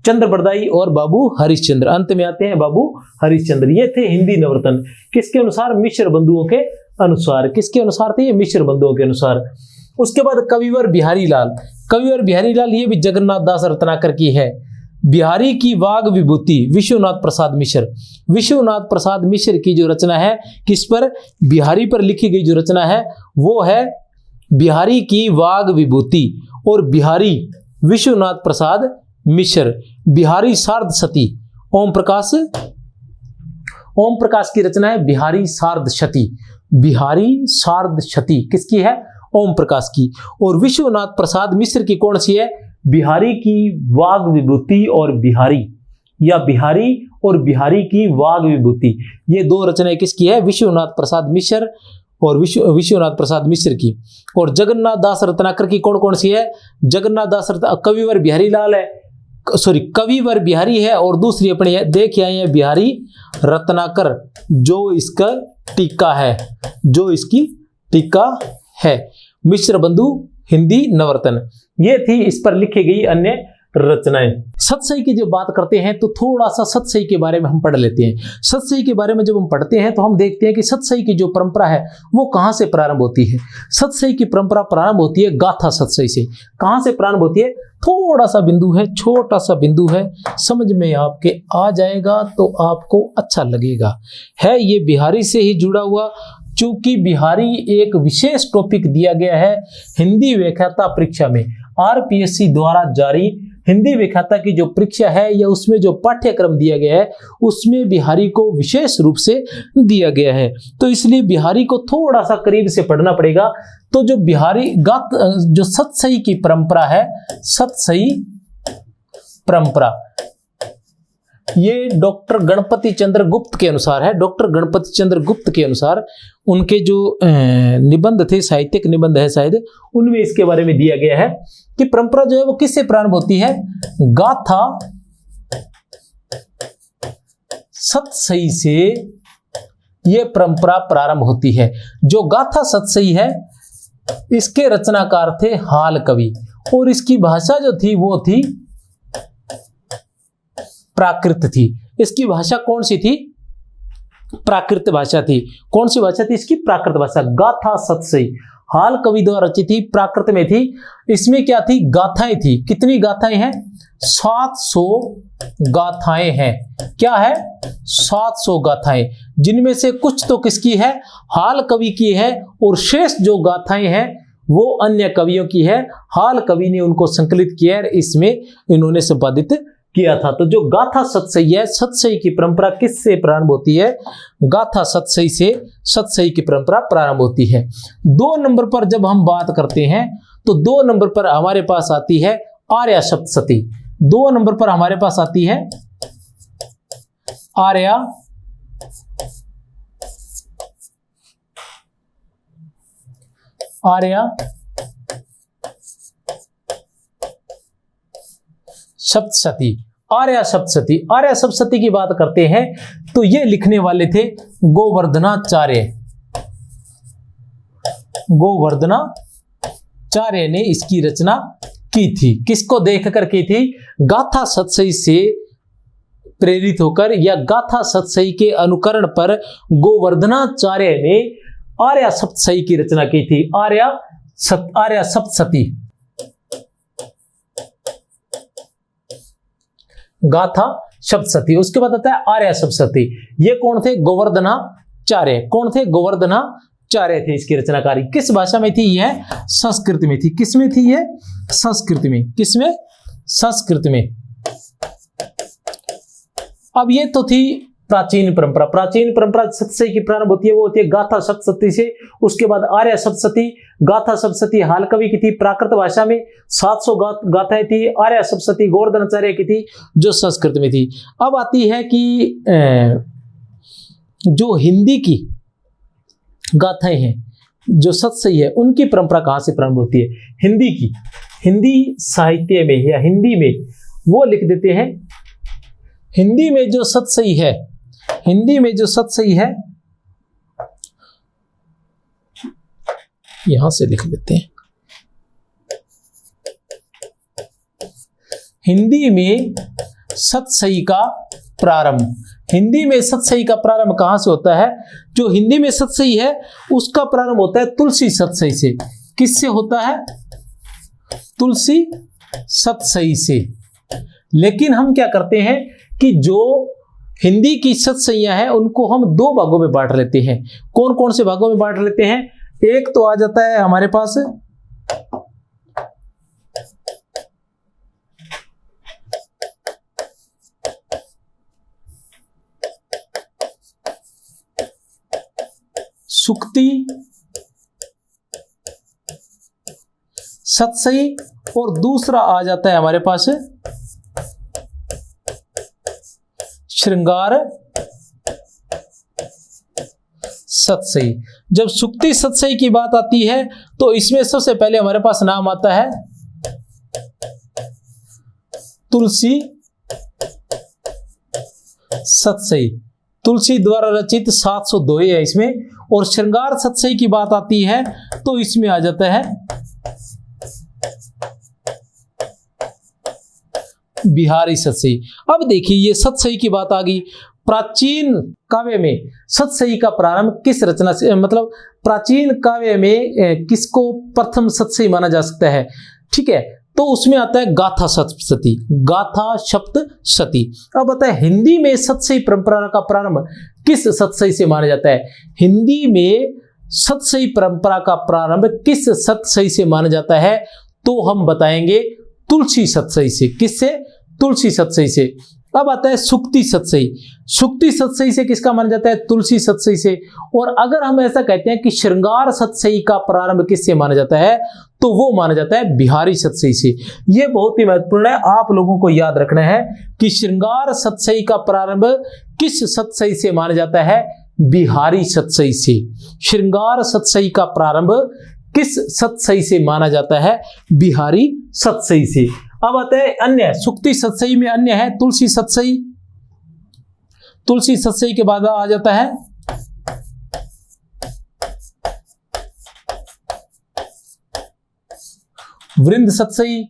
चंद्र बरदाई और बाबू हरिश्चंद्र। अंत में आते हैं बाबू हरिश्चंद्र। ये थे हिंदी नवरत्न। किसके अनुसार? मिश्र बंधुओं के अनुसार। किसके अनुसार थे? ये मिश्र बंधुओं के अनुसार। उसके बाद कविवर बिहारी लाल। कविवर बिहारी लाल ये भी जगन्नाथ दास रत्नाकर की है। बिहारी की वाग विभूति विश्वनाथ प्रसाद मिश्र। विश्वनाथ प्रसाद मिश्र की जो रचना है, किस पर? बिहारी पर लिखी गई जो रचना है वो है बिहारी की वाग विभूति, और बिहारी विश्वनाथ प्रसाद मिश्र। बिहारी सार्ध सती, ओम प्रकाश की रचना है बिहारी सार्ध शती। बिहारी सार्ध शती किसकी है? ओम प्रकाश की। और विश्वनाथ प्रसाद मिश्र की कौन सी है? बिहारी की वाग विभूति और बिहारी, या बिहारी और बिहारी की वाग विभूति, ये 2 रचनाएं किसकी है? विश्वनाथ प्रसाद मिश्र और विश्वनाथ प्रसाद मिश्र की। और जगन्नाथ दास रत्नाकर की कौन कौन सी है? जगन्नाथ दास कविवर बिहारी लाल है, सॉरी कविवर बिहारी है, और दूसरी अपनी देख आए हैं बिहारी रत्नाकर, जो इसका टीका है, जो इसकी टीका है। मिश्र बंधु हिंदी नवरत्न, ये थी इस पर लिखी गई अन्य रचनाएं। सतसई की जब बात करते हैं तो थोड़ा सा सतसई के बारे में हम पढ़ लेते हैं। सतसई के बारे में जब हम पढ़ते हैं तो हम देखते हैं कि सतसई की जो परंपरा है वो कहाँ से प्रारंभ होती है। सतसई की परंपरा प्रारंभ होती है गाथा सतसई से। कहाँ से प्रारंभ होती है? थोड़ा सा बिंदु है, छोटा सा बिंदु है, समझ में आपके आ जाएगा तो आपको अच्छा लगेगा। है ये बिहारी से ही जुड़ा हुआ, चूंकि बिहारी एक विशेष टॉपिक दिया गया है हिंदी व्याख्याता परीक्षा में। आरपीएससी द्वारा जारी हिंदी व्याख्याता की जो परीक्षा है या उसमें जो पाठ्यक्रम दिया गया है उसमें बिहारी को विशेष रूप से दिया गया है, तो इसलिए बिहारी को थोड़ा सा करीब से पढ़ना पड़ेगा। तो जो बिहारी जो सतसई की परंपरा है, सतसई परंपरा, ये डॉक्टर गणपति चंद्र गुप्त के अनुसार है। डॉक्टर गणपति चंद्र गुप्त के अनुसार उनके जो निबंध थे, साहित्यिक निबंध है शायद, उनमें इसके बारे में दिया गया है कि परंपरा जो है वो किससे प्रारंभ होती है? गाथा सतसई से ये परंपरा प्रारंभ होती है। जो गाथा सतसई है इसके रचनाकार थे हाल कवि, और इसकी भाषा जो थी वो थी प्राकृत थी। इसकी भाषा कौन सी थी? प्राकृत भाषा थी। कौन सी भाषा थी इसकी? प्राकृत भाषा। गाथा सतसई हाल कवि द्वारा रचित थी, प्राकृत में थी। इसमें क्या थी? गाथाएं थी। कितनी गाथाएं हैं? 700 गाथाएं हैं। क्या है? 700 गाथाएं, जिनमें से कुछ तो किसकी है? हाल कवि की है, और शेष जो गाथाएं हैं वो अन्य कवियों की है। हाल कवि ने उनको संकलित किया है, इसमें इन्होंने संपादित किया था। तो जो गाथा सतसई है, सतसई की परंपरा किससे प्रारंभ होती है? गाथा सतसई से सतसई की परंपरा प्रारंभ होती है। 2 नंबर पर जब हम बात करते हैं तो 2 नंबर पर हमारे पास आती है आर्या सप्तशती। 2 नंबर पर हमारे पास आती है आर्या सप्तशती। आर्या सप्तशती, आर्या सप्तशती की बात करते हैं तो ये लिखने वाले थे गोवर्धनाचार्य। गोवर्धनाचार्य ने इसकी रचना की थी। किसको देखकर की थी? गाथा सतसई से प्रेरित होकर या गाथा सतसई के अनुकरण पर गोवर्धनाचार्य ने आर्या सप्तशती की रचना की थी। आर्या सप्तशती। गाथा सप्तशती। उसके बाद आता है आर्य सप्तशती। ये कौन थे? गोवर्धनाचार्य। कौन थे? गोवर्धनाचार्य थे इसकी रचनाकारी। किस भाषा में थी? यह संस्कृत में थी। किस में थी? यह संस्कृत में। किसमें? संस्कृत में। अब ये तो थी प्राचीन परंपरा। प्राचीन परंपरा सप्तशती की प्रारंभ होती है, वो होती है गाथा सप्तशती से। उसके बाद आर्य सप्तशती। गाथा सप्तशती हाल कवि की थी, प्राकृत भाषा में 700 गाथाएं थी। आर्य सप्तशती गोवर्धनाचार्य की थी, जो संस्कृत में थी। अब आती है कि जो हिंदी की गाथाएं हैं, जो सतसई है, उनकी परंपरा कहां से प्रारंभ होती है? हिंदी की, हिंदी साहित्य में या हिंदी में वो लिख देते हैं। हिंदी में जो सतसई है, हिंदी में जो सतसई है, यहां से लिख लेते हैं। हिंदी में सतसई का प्रारंभ, हिंदी में सतसई का प्रारंभ कहां से होता है? जो हिंदी में सतसई है उसका प्रारंभ होता है तुलसी सतसई से। किससे होता है? तुलसी सतसई से। लेकिन हम क्या करते हैं कि जो हिंदी की सतसईयां हैं उनको हम दो भागों में बांट लेते हैं। कौन कौन से भागों में बांट लेते हैं? एक तो आ जाता है हमारे पास सुक्ति सतसई, और दूसरा आ जाता है हमारे पास श्रृंगार सतसई। जब सुक्ति सतसई की बात आती है तो इसमें सबसे पहले हमारे पास नाम आता है तुलसी सतसई। तुलसी द्वारा रचित 700 दोहे है इसमें। और श्रृंगार सतसई की बात आती है तो इसमें आ जाता है बिहारी सतसई। अब देखिए ये सतसई की बात आ गई। प्राचीन काव्य में सतसई का प्रारंभ किस रचना से, मतलब प्राचीन काव्य में किसको प्रथम सतसई माना जा सकता है? ठीक है, तो उसमें आता है गाथा सप्तशती, गाथा सप्तशती। अब आता है हिंदी में सतसई परंपरा का प्रारंभ किस सतसई से माना जाता है? हिंदी में सतसई परंपरा का प्रारंभ किस सतसई से माना जाता है? तो हम बताएंगे तुलसी सतसई से। किससे? तुलसी सतसई से। अब आता है सुक्ति सतसई। सुक्ति सतसई से किसका माना जाता है? तुलसी सतसई से। और अगर हम ऐसा कहते हैं कि श्रृंगार सतसई का प्रारंभ किससे माना जाता है, तो वो माना जाता है बिहारी सतसई से। ये बहुत ही महत्वपूर्ण है, आप लोगों को याद रखना है कि श्रृंगार सतसई का प्रारंभ किस सतसई से माना जाता है? बिहारी सतसई से। श्रृंगार सतसई का प्रारंभ किस सतसई से माना जाता है? बिहारी सतसई से। अब आता है अन्य। सुक्ति सतसई में अन्य है तुलसी सतसई। तुलसी सतसई के बाद आ जाता है वृंद सतसई,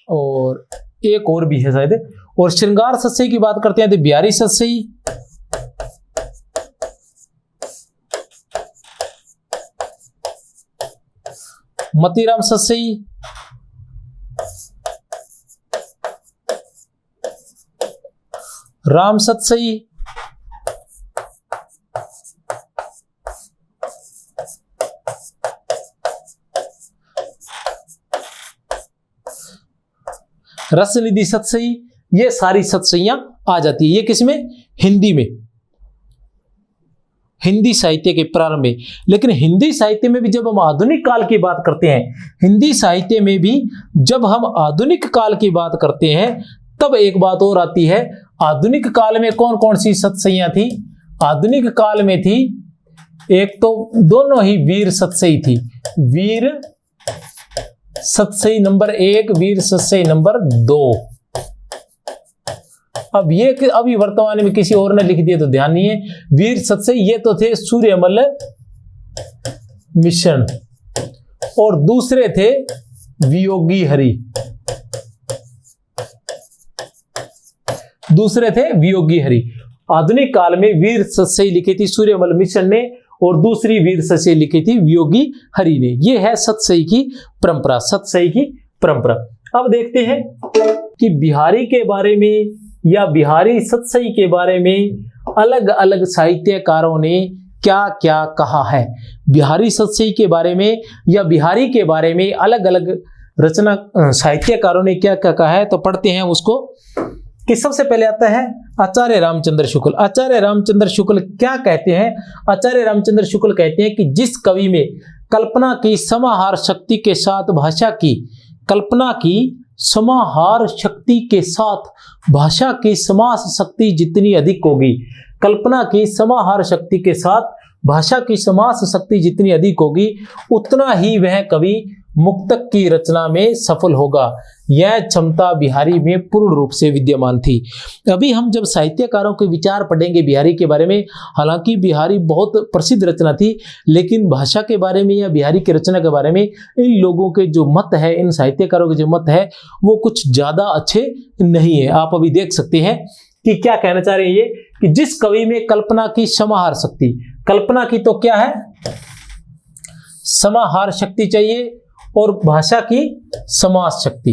और एक और भी है शायद। और श्रृंगार सतसई की बात करते हैं तो बिहारी सतसई, मतीराम सतसई, राम सतसई, रसनिधि सतसई। ये सारी सतसईयां आ जाती है। ये किसमें? हिंदी में, हिंदी साहित्य के प्रारंभ में। लेकिन हिंदी साहित्य में भी जब हम आधुनिक काल की बात करते हैं, हिंदी साहित्य में भी जब हम आधुनिक काल की बात करते हैं, तब एक बात और आती है। आधुनिक काल में कौन कौन सी सतसईयां थी? आधुनिक काल में थी एक तो दोनों ही वीर सतसई थी। वीर सतसई नंबर 1, वीर सतसई नंबर 2। अब ये अभी वर्तमान में किसी और ने लिख दिया तो ध्यान नहीं है। वीर सतसई ये तो थे सूर्यमल मिश्रण, और दूसरे थे वियोगी हरि। दूसरे थे वियोगी हरि। आधुनिक काल में वीर सतसई लिखी थी सूर्यमल मिश्रण ने, और दूसरी वीर सतसई लिखी थी वियोगी हरि ने। यह है सतसई की परंपरा, सतसई की परंपरा। अब देखते हैं कि बिहारी के बारे में या बिहारी सतसई के बारे में अलग अलग साहित्यकारों ने क्या क्या कहा है। बिहारी सतसई के बारे में या बिहारी के बारे में अलग अलग रचना साहित्यकारों ने क्या क्या कहा है, तो पढ़ते हैं उसको। कि सबसे पहले आता है आचार्य रामचंद्र शुक्ल। आचार्य रामचंद्र शुक्ल क्या कहते हैं? आचार्य रामचंद्र शुक्ल कहते हैं कि जिस कवि में कल्पना की समाहार शक्ति के साथ भाषा की, कल्पना की समाहार शक्ति के साथ भाषा की समास शक्ति जितनी अधिक होगी, कल्पना की समाहार शक्ति के साथ भाषा की समास शक्ति जितनी अधिक होगी, उतना ही वह कवि मुक्तक की रचना में सफल होगा। यह क्षमता बिहारी में पूर्ण रूप से विद्यमान थी। अभी हम जब साहित्यकारों के विचार पढ़ेंगे बिहारी के बारे में, हालांकि बिहारी बहुत प्रसिद्ध रचना थी, लेकिन भाषा के बारे में या बिहारी की रचना के बारे में इन लोगों के जो मत है, इन साहित्यकारों के जो मत है, वो कुछ ज्यादा अच्छे नहीं है। आप अभी देख सकते हैं कि क्या कहना चाह रहे हैं ये, कि जिस कवि में कल्पना की समाहार शक्ति, कल्पना की तो क्या है, समाहार शक्ति चाहिए, और भाषा की समास शक्ति,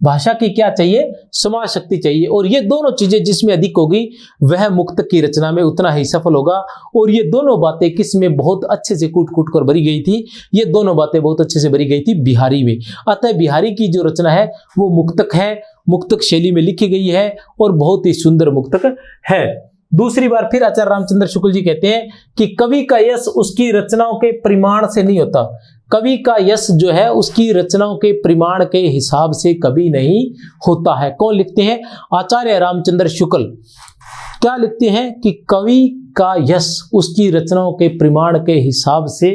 भाषा की क्या चाहिए, समास शक्ति चाहिए, और ये दोनों चीजें जिसमें अधिक होगी वह मुक्तक की रचना में उतना ही सफल होगा। और ये दोनों बातें किस में बहुत अच्छे से कूट कूट कर भरी गई थी, ये दोनों बातें बहुत अच्छे से भरी गई थी बिहारी में। अतः बिहारी की जो रचना है वो मुक्तक है, मुक्तक शैली में लिखी गई है और बहुत ही सुंदर मुक्तक है। दूसरी बार फिर आचार्य रामचंद्र शुक्ल जी कहते हैं कि कवि का यश उसकी रचनाओं के परिमाण से नहीं होता। कवि का यश जो है उसकी रचनाओं के परिमाण के हिसाब से कभी नहीं होता है। कौन लिखते हैं? आचार्य रामचंद्र शुक्ल। क्या लिखते हैं कि कवि का यश उसकी रचनाओं के परिमाण के हिसाब से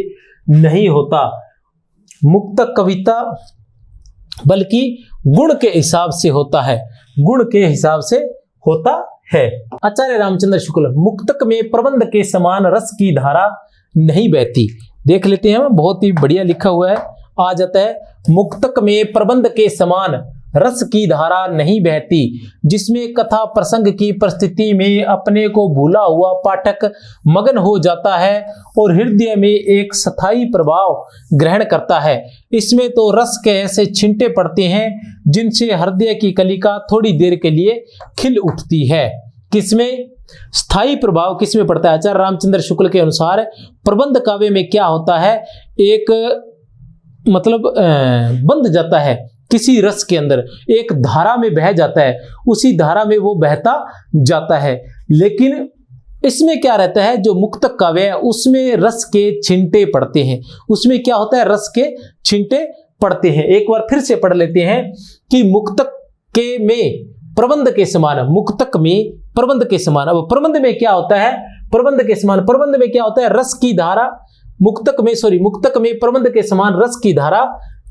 नहीं होता, मुक्तक कविता बल्कि गुण के हिसाब से होता है, गुण के हिसाब से होता है। आचार्य रामचंद्र शुक्ल, मुक्तक में प्रबंध के समान रस की धारा नहीं बहती। देख लेते हैं, बहुत ही बढ़िया लिखा हुआ है। आ जाता है, मुक्तक में प्रबंध के समान रस की धारा नहीं बहती, जिसमें कथा प्रसंग की परिस्थिति में अपने को भूला हुआ पाठक मगन हो जाता है और हृदय में एक स्थायी प्रभाव ग्रहण करता है। इसमें तो रस के ऐसे छिंटे पड़ते हैं जिनसे हृदय की कलिका थोड़ी देर के लिए खिल उठती है। किसमें स्थायी प्रभाव किसमें पड़ता है? आचार्य रामचंद्र शुक्ल के अनुसार प्रबंध काव्य में क्या होता है, एक मतलब बंध जाता है किसी रस के अंदर, एक धारा में बह जाता है, उसी धारा में वो बहता जाता है। लेकिन इसमें क्या रहता है, जो मुक्तक काव्य है उसमें रस के छिंटे पड़ते हैं। उसमें क्या होता है, रस के छिंटे पड़ते हैं। एक बार फिर से पढ़ लेते हैं कि मुक्तक के में प्रबंध के समान, मुक्तक में प्रबंध के समान। अब प्रबंध में क्या होता है, प्रबंध के समान, प्रबंध में क्या होता है, रस की धारा, मुक्तक में प्रबंध के समान रस की धारा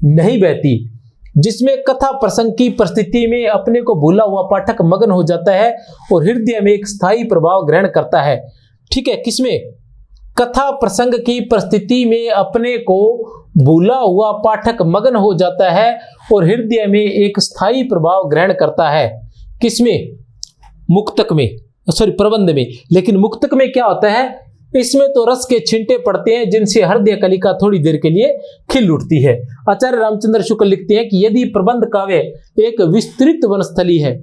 नहीं बहती, जिसमें कथा प्रसंग की परिस्थिति में अपने को भूला हुआ पाठक मगन हो जाता है और हृदय में एक स्थायी प्रभाव ग्रहण करता है। ठीक है, किसमें? कथा प्रसंग की परिस्थिति में अपने को भूला हुआ पाठक मगन हो जाता है और हृदय में एक स्थायी प्रभाव ग्रहण करता है। किसमें? मुक्तक में, प्रबंध में। लेकिन मुक्तक में क्या होता है, इसमें तो रस के छिंटे पड़ते हैं जिनसे हृदय कलिका थोड़ी देर के लिए खिल उठती है। आचार्य रामचंद्र शुक्ल लिखते हैं कि यदि प्रबंध काव्य एक विस्तृत वनस्थली है,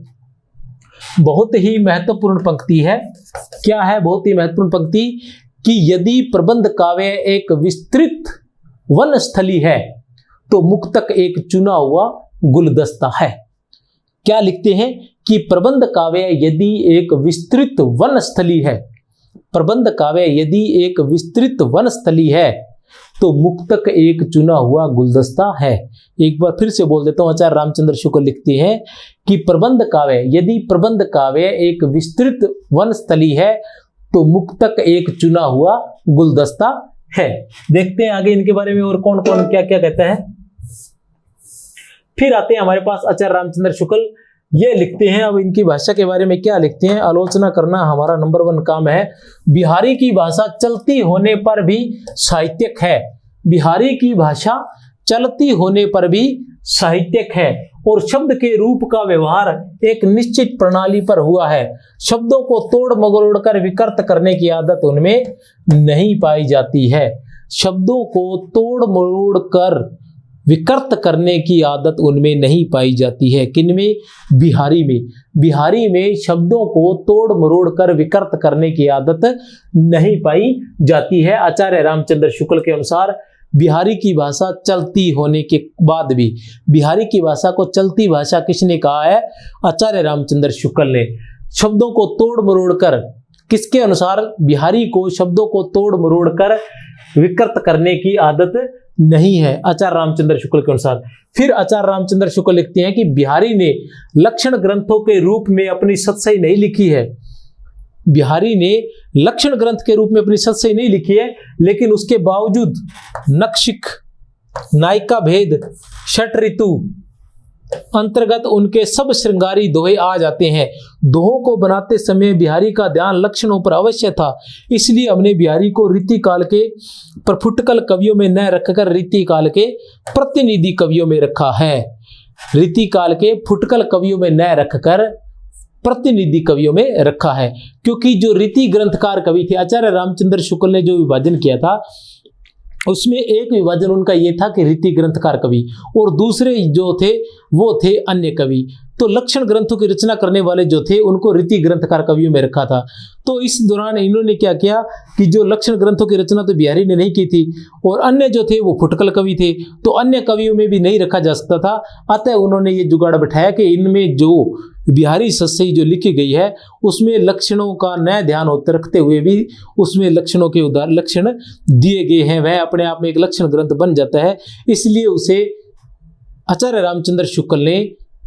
बहुत ही महत्वपूर्ण पंक्ति है। क्या है? बहुत ही महत्वपूर्ण पंक्ति, कि यदि प्रबंध काव्य एक विस्तृत वनस्थली है तो मुक्तक एक चुना हुआ गुलदस्ता है। क्या लिखते हैं कि प्रबंध काव्य यदि एक विस्तृत वनस्थली है, प्रबंध काव्य यदि एक विस्तृत वनस्थली है तो मुक्तक एक चुना हुआ गुलदस्ता है। एक बार फिर से बोल देता हूं, आचार्य रामचंद्र शुक्ल लिखते हैं कि प्रबंध काव्य यदि प्रबंध काव्य एक विस्तृत वनस्थली है तो मुक्तक एक चुना हुआ गुलदस्ता है। देखते हैं आगे इनके बारे में और कौन कौन क्या क्या कहता है। फिर आते हैं हमारे पास आचार्य रामचंद्र शुक्ल, ये लिखते हैं, अब इनकी भाषा के बारे में क्या लिखते हैं। आलोचना करना हमारा नंबर 1 काम है। बिहारी की भाषा चलती होने पर भी साहित्यक है। बिहारी की भाषा चलती होने पर भी साहित्यक है और शब्द के रूप का व्यवहार एक निश्चित प्रणाली पर हुआ है। शब्दों को तोड़ मरोड़ कर विकृत करने की आदत उनमें नहीं पाई जाती है। शब्दों को तोड़ मरोड़ कर विकृत करने की आदत उनमें नहीं पाई जाती है। किनमें? बिहारी में। बिहारी में शब्दों को तोड़ मरोड़ कर विकृत करने की आदत नहीं पाई जाती है। आचार्य रामचंद्र शुक्ल के अनुसार बिहारी की भाषा चलती होने के बाद भी, बिहारी की भाषा को चलती भाषा किसने कहा है? आचार्य रामचंद्र शुक्ल ने। शब्दों को तोड़ मरोड़ कर, किसके अनुसार? बिहारी को शब्दों को तोड़ मरोड़ कर विकृत करने की आदत नहीं है, आचार्य रामचंद्र शुक्ल के अनुसार। फिर आचार्य रामचंद्र शुक्ल लिखते हैं कि बिहारी ने लक्षण ग्रंथों के रूप में अपनी सतसई नहीं लिखी है। बिहारी ने लक्षण ग्रंथ के रूप में अपनी सतसई नहीं लिखी है, लेकिन उसके बावजूद नक्षिक, नायिका भेद, षट ऋतु अंतर्गत उनके सब श्रृंगारी दोहे आ जाते हैं। दोहों को बनाते समय बिहारी का ध्यान लक्षणों पर अवश्य था, इसलिए हमने बिहारी को रीतिकाल के प्रफुटकल कवियों में न रखकर रीतिकाल के प्रतिनिधि कवियों में रखा है। रीतिकाल के फुटकल कवियों में न रखकर प्रतिनिधि कवियों में रखा है, क्योंकि जो रीति ग्रंथकार कवि थे, आचार्य रामचंद्र शुक्ल ने जो विभाजन किया था उसमें एक विभाजन उनका ये था कि रीति ग्रंथकार कवि, और दूसरे जो थे वो थे अन्य कवि। तो लक्षण ग्रंथों की रचना करने वाले जो थे उनको रीति ग्रंथकार कवियों में रखा था। तो इस दौरान इन्होंने क्या किया कि जो लक्षण ग्रंथों की रचना तो बिहारी ने नहीं की थी, और अन्य जो थे वो फुटकल कवि थे, तो अन्य कवियों में भी नहीं रखा जा सकता था। अतः उन्होंने ये जुगाड़ बैठाया कि इनमें जो बिहारी सतसई जो लिखी गई है उसमें लक्षणों का नया ध्यान होते रखते हुए भी उसमें लक्षणों के उदाहरण लक्षण दिए गए हैं, वह अपने आप में एक लक्षण ग्रंथ बन जाता है। इसलिए उसे आचार्य रामचंद्र शुक्ल ने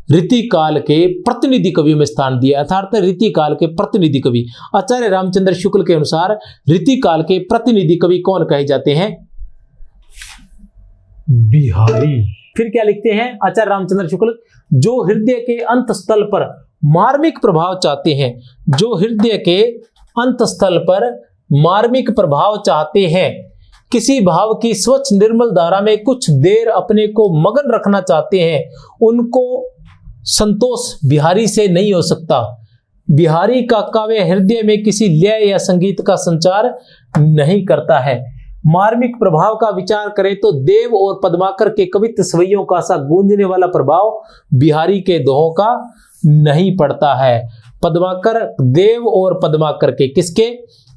रीतिकाल के प्रतिनिधि कवियों में स्थान दिया, अर्थात रीतिकाल के प्रतिनिधि कवि। आचार्य रामचंद्र शुक्ल के अनुसार रीतिकाल के प्रतिनिधि कवि कौन कहे जाते हैं? बिहारी। फिर क्या लिखते हैं आचार्य रामचंद्र शुक्ल? जो हृदय के अंतस्थल पर मार्मिक प्रभाव चाहते हैं, जो हृदय के अंतस्थल पर मार्मिक प्रभाव चाहते हैं, किसी भाव की स्वच्छ निर्मल धारा में कुछ देर अपने को मगन रखना चाहते हैं, उनको संतोष बिहारी से नहीं हो सकता। बिहारी का काव्य हृदय में किसी लय या संगीत का संचार नहीं करता है। मार्मिक प्रभाव का विचार करें तो देव और पद्माकर के कवित्व सवैयों का सा गूंजने वाला प्रभाव बिहारी के दोहों का नहीं पड़ता है। पद्माकर, देव और पद्माकर के, किसके?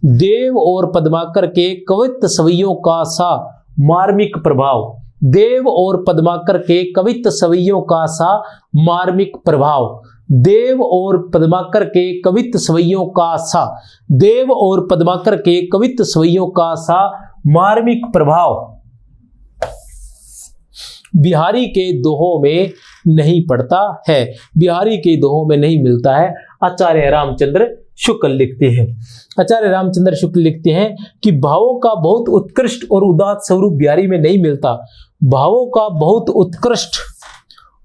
देव और पद्माकर के कवित्व सवैयों का सा मार्मिक प्रभाव, देव और पद्माकर के कवित्व सवैयों का सा मार्मिक प्रभाव, देव और पद्माकर के कवित्व सवैयों का सा, देव और पद्माकर के कवित्व सवैयों का सा मार्मिक प्रभाव बिहारी के दोहों में नहीं पड़ता है, बिहारी के दोहों में नहीं मिलता है। आचार्य रामचंद्र शुक्ल लिखते हैं, आचार्य रामचंद्र शुक्ल लिखते हैं कि भावों का बहुत उत्कृष्ट और उदात्त स्वरूप बिहारी में नहीं मिलता। भावों का बहुत उत्कृष्ट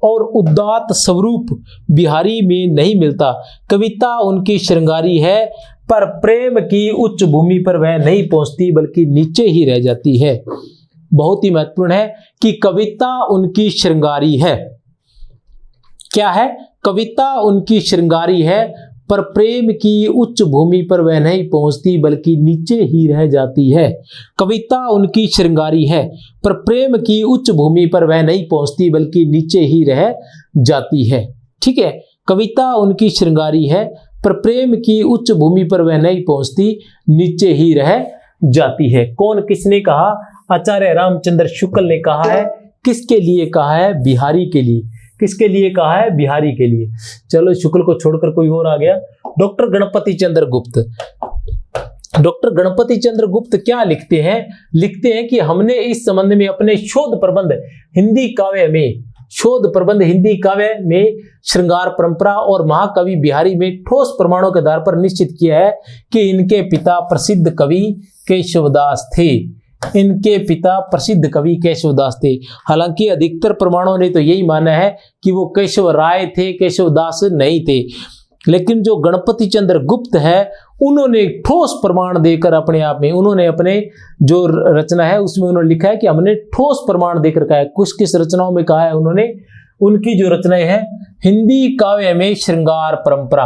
और उदात्त स्वरूप बिहारी में नहीं मिलता। कविता उनकी श्रृंगारी है, पर प्रेम की उच्च भूमि पर वह नहीं पहुंचती बल्कि नीचे ही रह जाती है। बहुत ही महत्वपूर्ण है कि कविता उनकी श्रृंगारी है। क्या है? कविता उनकी श्रृंगारी है, पर प्रेम की उच्च भूमि पर वह नहीं पहुंचती बल्कि नीचे ही रह जाती है। कविता उनकी श्रृंगारी है, पर प्रेम की उच्च भूमि पर वह नहीं पहुंचती बल्कि नीचे ही रह जाती है। ठीक है, कविता उनकी श्रृंगारी है, पर प्रेम की उच्च भूमि पर वह नहीं पहुंचती, नीचे ही रह जाती है। कौन, किसने कहा? आचार्य रामचंद्र शुक्ल ने कहा है। किसके लिए कहा है? बिहारी के लिए। किसके लिए कहा है? बिहारी के लिए। चलो, शुक्ल को छोड़कर कोई और आ गया। डॉक्टर गणपति चंद्र गुप्त। डॉक्टर गणपति चंद्र गुप्त क्या लिखते हैं? लिखते हैं कि हमने इस संबंध में अपने शोध प्रबंध हिंदी काव्य में श्रृंगार परंपरा और महाकवि बिहारी में ठोस प्रमाणों के आधार पर निश्चित किया है कि इनके पिता प्रसिद्ध कवि केशवदास थे। इनके पिता प्रसिद्ध कवि केशवदास थे। हालांकि अधिकतर प्रमाणों ने तो यही माना है कि वो केशव राय थे, केशवदास नहीं थे। लेकिन जो गणपति चंद्र गुप्त है उन्होंने ठोस प्रमाण देकर अपने आप में, उन्होंने अपने जो रचना है उसमें उन्होंने लिखा है कि हमने ठोस प्रमाण देकर कहा है। कुछ किस रचनाओं में कहा है उन्होंने? उनकी जो रचनाएं हैं हिंदी काव्य में श्रृंगार परंपरा,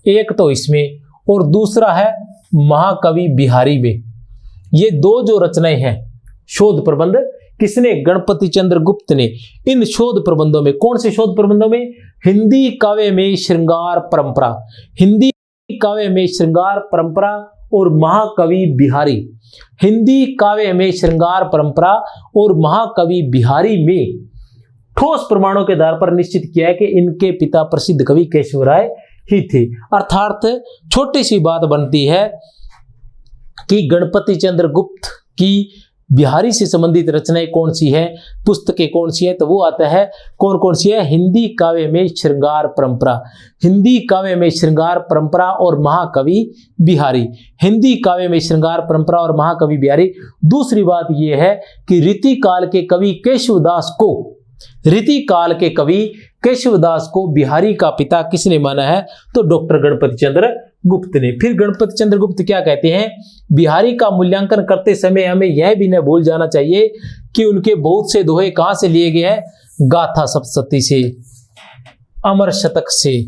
एक तो इसमें, और दूसरा है महाकवि बिहारी में। ये दो जो रचनाएं हैं शोध प्रबंध किसने? गणपति चंद्र गुप्त ने। इन शोध प्रबंधों में, कौन से शोध प्रबंधों में? हिंदी काव्य में श्रृंगार परंपरा, हिंदी काव्य में श्रृंगार परंपरा और महाकवि बिहारी। हिंदी काव्य में श्रृंगार परंपरा और महाकवि बिहारी में ठोस प्रमाणों के आधार पर निश्चित किया है कि इनके पिता प्रसिद्ध कवि केशवराय ही थे। अर्थात छोटी सी बात बनती है कि गणपति चंद्र गुप्त की बिहारी से संबंधित रचनाएं कौन सी है, पुस्तकें कौन सी है, तो वो आता है कौन कौन सी है? हिंदी काव्य में श्रृंगार परंपरा, हिंदी काव्य में श्रृंगार परंपरा और महाकवि बिहारी। हिंदी काव्य में श्रृंगार परंपरा और महाकवि बिहारी। दूसरी बात यह है कि रीति काल के कवि केशवदास को, रीति काल के कवि केशवदास को बिहारी का पिता किसने माना है? तो डॉक्टर गणपति चंद्र गुप्त ने। फिर गणपति चंद्र गुप्त क्या कहते हैं? बिहारी का मूल्यांकन करते समय हमें यह भी न भूल जाना चाहिए कि उनके बहुत से दोहे कहां से लिए गए हैं? गाथा सप्तशती से, अमर शतक से,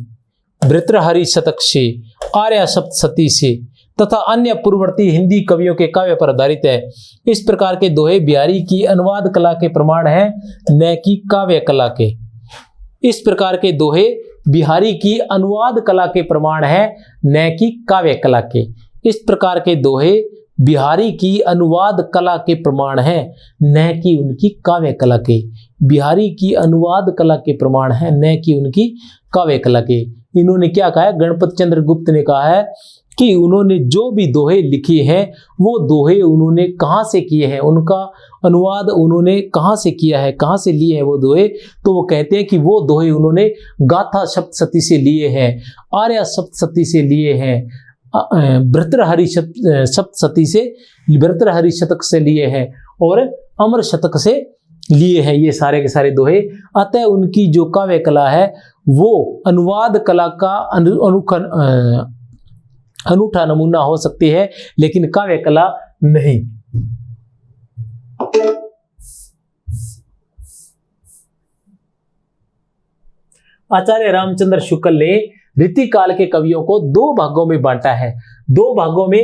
भर्तृहरि शतक से, आर्या सप्तशती से तथा अन्य पूर्ववर्ती हिंदी कवियों के काव्य पर आधारित है। इस प्रकार के दोहे बिहारी की अनुवाद कला के प्रमाण हैं, न कि काव्य कला के। इस प्रकार के दोहे बिहारी की अनुवाद कला के प्रमाण है, न कि काव्य कला के। इस प्रकार के दोहे बिहारी की अनुवाद कला के प्रमाण है, न कि उनकी काव्य कला के। बिहारी की अनुवाद कला के प्रमाण है, न कि उनकी काव्य कला के। इन्होंने क्या कहा है? गणपति चंद्र गुप्त ने कहा है कि उन्होंने जो भी दोहे लिखे हैं वो दोहे उन्होंने कहाँ से किए हैं, उनका अनुवाद उन्होंने कहाँ से किया है, कहाँ से लिए हैं वो दोहे? तो वो कहते हैं कि वो दोहे उन्होंने गाथा सप्तशती से लिए हैं, आर्या सप्तशती से लिए हैं, भर्तृहरि सप्तशती से, भर्तृहरि शतक से लिए हैं और अमर शतक से लिए हैं ये सारे के सारे दोहे। अतः उनकी जो काव्य कला है वो अनुवाद कला का अनूठा नमूना हो सकती है, लेकिन काव्य कला नहीं। आचार्य रामचंद्र शुक्ल ने रीति काल के कवियों को दो भागों में बांटा है। दो भागों में,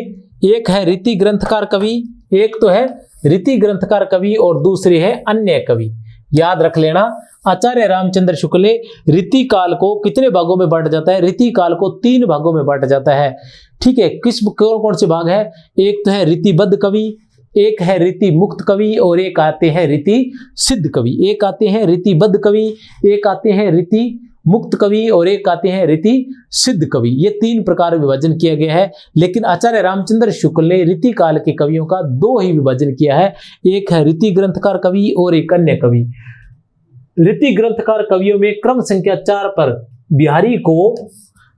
एक है रीति ग्रंथकार कवि, एक तो है रीति ग्रंथकार कवि और दूसरे है अन्य कवि। याद रख लेना, आचार्य रामचंद्र शुक्ल ने रीति काल को कितने भागों में बांटा जाता है? रीति काल को 3 भागों में बांटा जाता है। ठीक है, कौन कौन से भाग है? एक तो है रीतिबद्ध कवि, एक है रीति मुक्त कवि और एक आते हैं रीति सिद्ध कवि। एक आते हैं रीतिबद्ध कवि, एक आते हैं रीति मुक्त कवि और एक आते हैं रीति सिद्ध कवि। ये 3 प्रकार विभाजन किया गया है, लेकिन आचार्य रामचंद्र शुक्ल ने रीति काल के कवियों का 2 ही विभाजन किया है। एक है रीति ग्रंथकार कवि और एक अन्य कवि। रीति ग्रंथकार कवियों में क्रम संख्या 4 पर बिहारी को,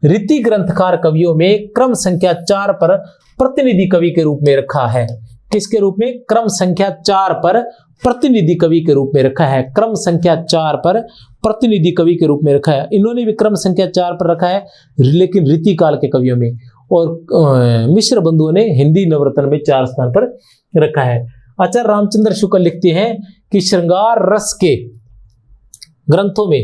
रीति ग्रंथकार कवियों में क्रम संख्या 4 पर प्रतिनिधि कवि के रूप में रखा है। किसके रूप में? क्रम संख्या 4 पर प्रतिनिधि कवि के रूप में रखा है। क्रम संख्या 4 पर प्रतिनिधि कवि के रूप में रखा है। इन्होंने भी क्रम संख्या 4 पर रखा है, लेकिन रीति काल के कवियों में। और मिश्र बंधुओं ने हिंदी नवरत्न में 4 स्थान पर रखा है। आचार्य रामचंद्र शुक्ल लिखते हैं कि श्रृंगार रस के ग्रंथों में,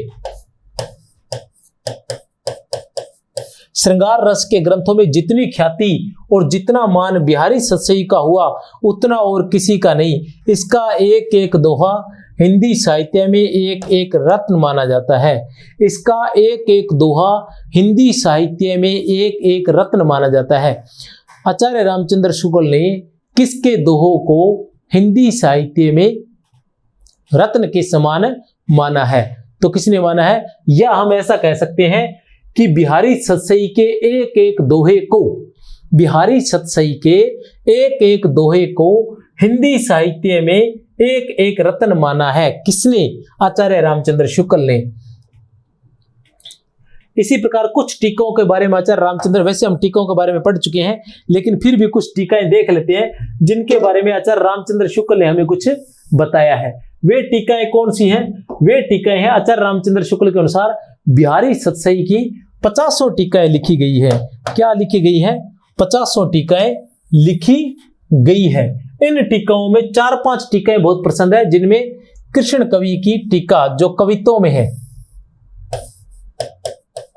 श्रृंगार रस के ग्रंथों में जितनी ख्याति और जितना मान बिहारी सतसई का हुआ उतना और किसी का नहीं। इसका एक एक दोहा हिंदी साहित्य में एक एक रत्न माना जाता है। इसका एक एक दोहा हिंदी साहित्य में एक एक रत्न माना जाता है। आचार्य रामचंद्र शुक्ल ने किसके दोहों को हिंदी साहित्य में रत्न के समान माना है? तो किसने माना है? या हम ऐसा कह सकते हैं कि बिहारी सतसई के एक एक दोहे को, बिहारी सतसई के एक एक दोहे को हिंदी साहित्य में एक एक रत्न माना है। किसने? आचार्य रामचंद्र शुक्ल ने। इसी प्रकार कुछ टीकों के बारे में आचार्य रामचंद्र, वैसे हम टीकों के बारे में पढ़ चुके हैं, लेकिन फिर भी कुछ टीकाएं देख लेते हैं जिनके बारे में आचार्य रामचंद्र शुक्ल ने हमें कुछ बताया है। वे टीकाएं कौन सी हैं? वे टीकाएं हैं आचार्य रामचंद्र शुक्ल के अनुसार बिहारी सतसई की 50 टीकाएं लिखी गई है। क्या लिखी गई है? 50 टीकाएं लिखी गई है। इन टीकाओं में 4-5 टीकाएं बहुत पसंद है, जिनमें कृष्ण कवि की टीका जो कवित्वों में है,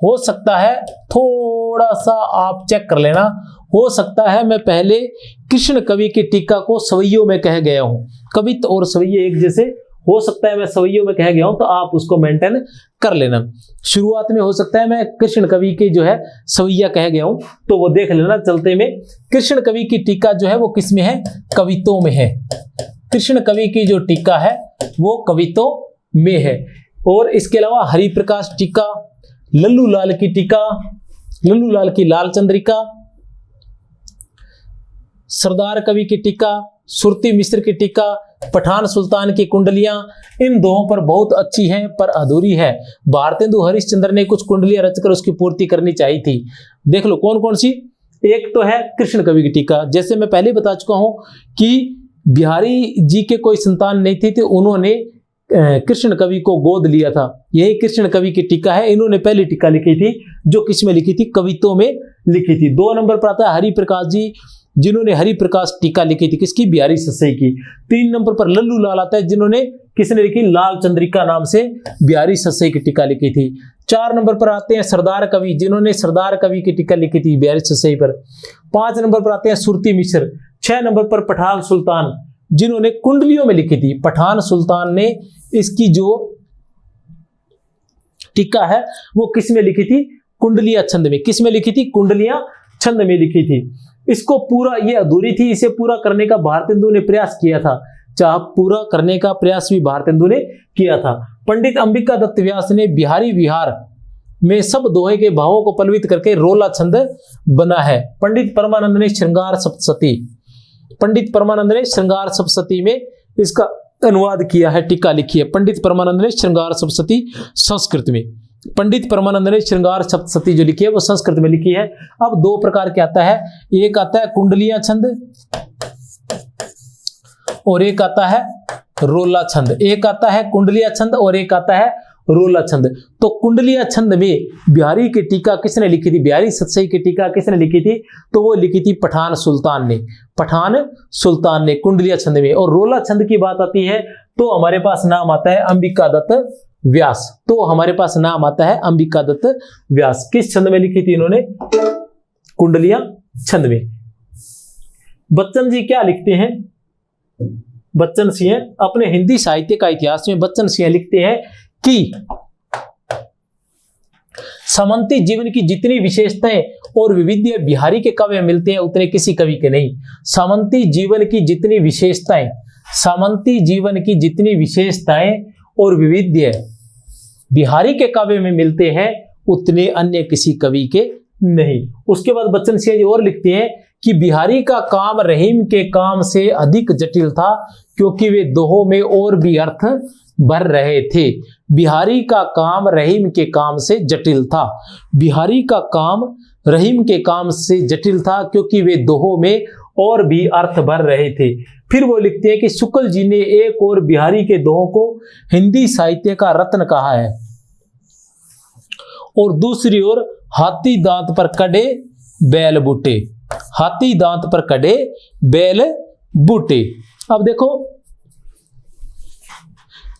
हो सकता है थोड़ा सा आप चेक कर लेना, हो सकता है मैं पहले कृष्ण कवि की टीका को सवैयों में कह गया हूं। कवित्त और सवैये एक जैसे हो सकता है मैं सवैयों में कह गया हूं तो आप उसको मेंटेन कर लेना। शुरुआत में हो सकता है मैं कृष्ण कवि के जो है सवैया कह गया हूं तो वो देख लेना चलते में। कृष्ण कवि की टीका जो है वो किस में है? कवित्तों में है। कृष्ण कवि की जो टीका है वो कवित्तों में है। और इसके अलावा हरिप्रकाश टीका, लल्लू लाल की टीका, लल्लू लाल की लाल चंद्रिका, सरदार कवि की टीका, सुरती मिश्र की टीका, पठान सुल्तान की कुंडलियां, इन दोनों पर बहुत अच्छी हैं पर अधूरी है। भारतेंदु हरिश्चंद्र ने कुछ कुंडलियां रचकर उसकी पूर्ति करनी चाहिए थी। देख लो कौन कौन सी। एक तो है कृष्ण कवि की टीका, जैसे मैं पहले बता चुका हूं कि बिहारी जी के कोई संतान नहीं थी तो उन्होंने कृष्ण कवि को गोद लिया था। यही कृष्ण कवि की टीका है। इन्होंने पहली टीका लिखी थी जो किस में लिखी थी? कवित्तों में लिखी थी। 2 नंबर पर आता है हरिप्रकाश जी, जिन्होंने हरिप्रकाश टीका लिखी थी किसकी? बिहारी सतसई की। 3 नंबर पर लल्लू लाल आता है, जिन्होंने किसने लिखी? लाल चंद्रिका नाम से बिहारी सतसई की टीका लिखी थी। 4 नंबर पर आते हैं सरदार कवि, जिन्होंने सरदार कवि की टीका लिखी थी बिहारी सतसई पर। 5 नंबर पर आते हैं सुरती मिश्र। 6 नंबर पर पठान सुल्तान, जिन्होंने कुंडलियों में लिखी थी। पठान सुल्तान ने इसकी जो टीका है वो किस में लिखी थी? कुंडलियां छंद में। किस में लिखी थी? कुंडलियां छंद में लिखी थी। इसको पूरा, ये अधूरी थी, इसे पूरा करने का भारतेंदु ने प्रयास किया था। चाह पूरा करने का प्रयास भी भारतेंदु ने किया था। पंडित अंबिका दत्त व्यास ने बिहारी विहार में सब दोहे के भावों को पल्लवित करके रोला छंद बना है। पंडित परमानंद ने श्रृंगार सप्तशती, पंडित परमानंद ने श्रृंगार सप्तशती में इसका अनुवाद किया है, टीका लिखी है। पंडित परमानंद ने श्रृंगार सप्तशती संस्कृत में, पंडित परमानंद ने श्रृंगार सप्तशती जो लिखी है वो संस्कृत में लिखी है। अब 2 प्रकार के आता है, एक आता है कुंडलियां छंद और एक आता है रोला छंद। एक आता है कुंडलियां छंद और एक आता है रोला छंद। तो कुंडलियां छंद में बिहारी की टीका किसने लिखी थी? बिहारी सतसई की टीका किसने लिखी थी? तो वो लिखी थी पठान सुल्तान ने। पठान सुल्तान ने कुंडलियां छंद में। और रोला छंद की बात आती है तो हमारे पास नाम आता है अंबिका दत्त व्यास। तो हमारे पास नाम आता है अंबिका दत्त व्यास। किस छंद में लिखी थी इन्होंने? कुंडलियां छंद में। बच्चन जी क्या लिखते हैं? बच्चन सिंह अपने हिंदी साहित्य का इतिहास में बच्चन सिंह लिखते हैं कि सामंती जीवन की जितनी विशेषताएं और विविध्य बिहारी के काव्य में मिलते हैं उतने किसी कवि के नहीं। सामंती जीवन की जितनी विशेषताएं, सामंती जीवन की जितनी विशेषताएं और विविध्य बिहारी के काव्य में मिलते हैं उतने अन्य किसी कवि के नहीं। उसके बाद बच्चन सिंह जी और लिखते हैं कि बिहारी का काम रहीम के काम से अधिक जटिल था क्योंकि वे दोहों में और भी अर्थ भर रहे थे। बिहारी का काम रहीम के काम से जटिल था। बिहारी का काम रहीम के काम से जटिल था क्योंकि वे दोहों में और भी अर्थ भर रहे थे। फिर वो लिखते हैं कि शुक्ल जी ने एक और बिहारी के दोहों को हिंदी साहित्य का रत्न कहा है और दूसरी ओर हाथी दांत पर कड़े बैल बूटे, हाथी दांत पर कड़े बैल बूटे। अब देखो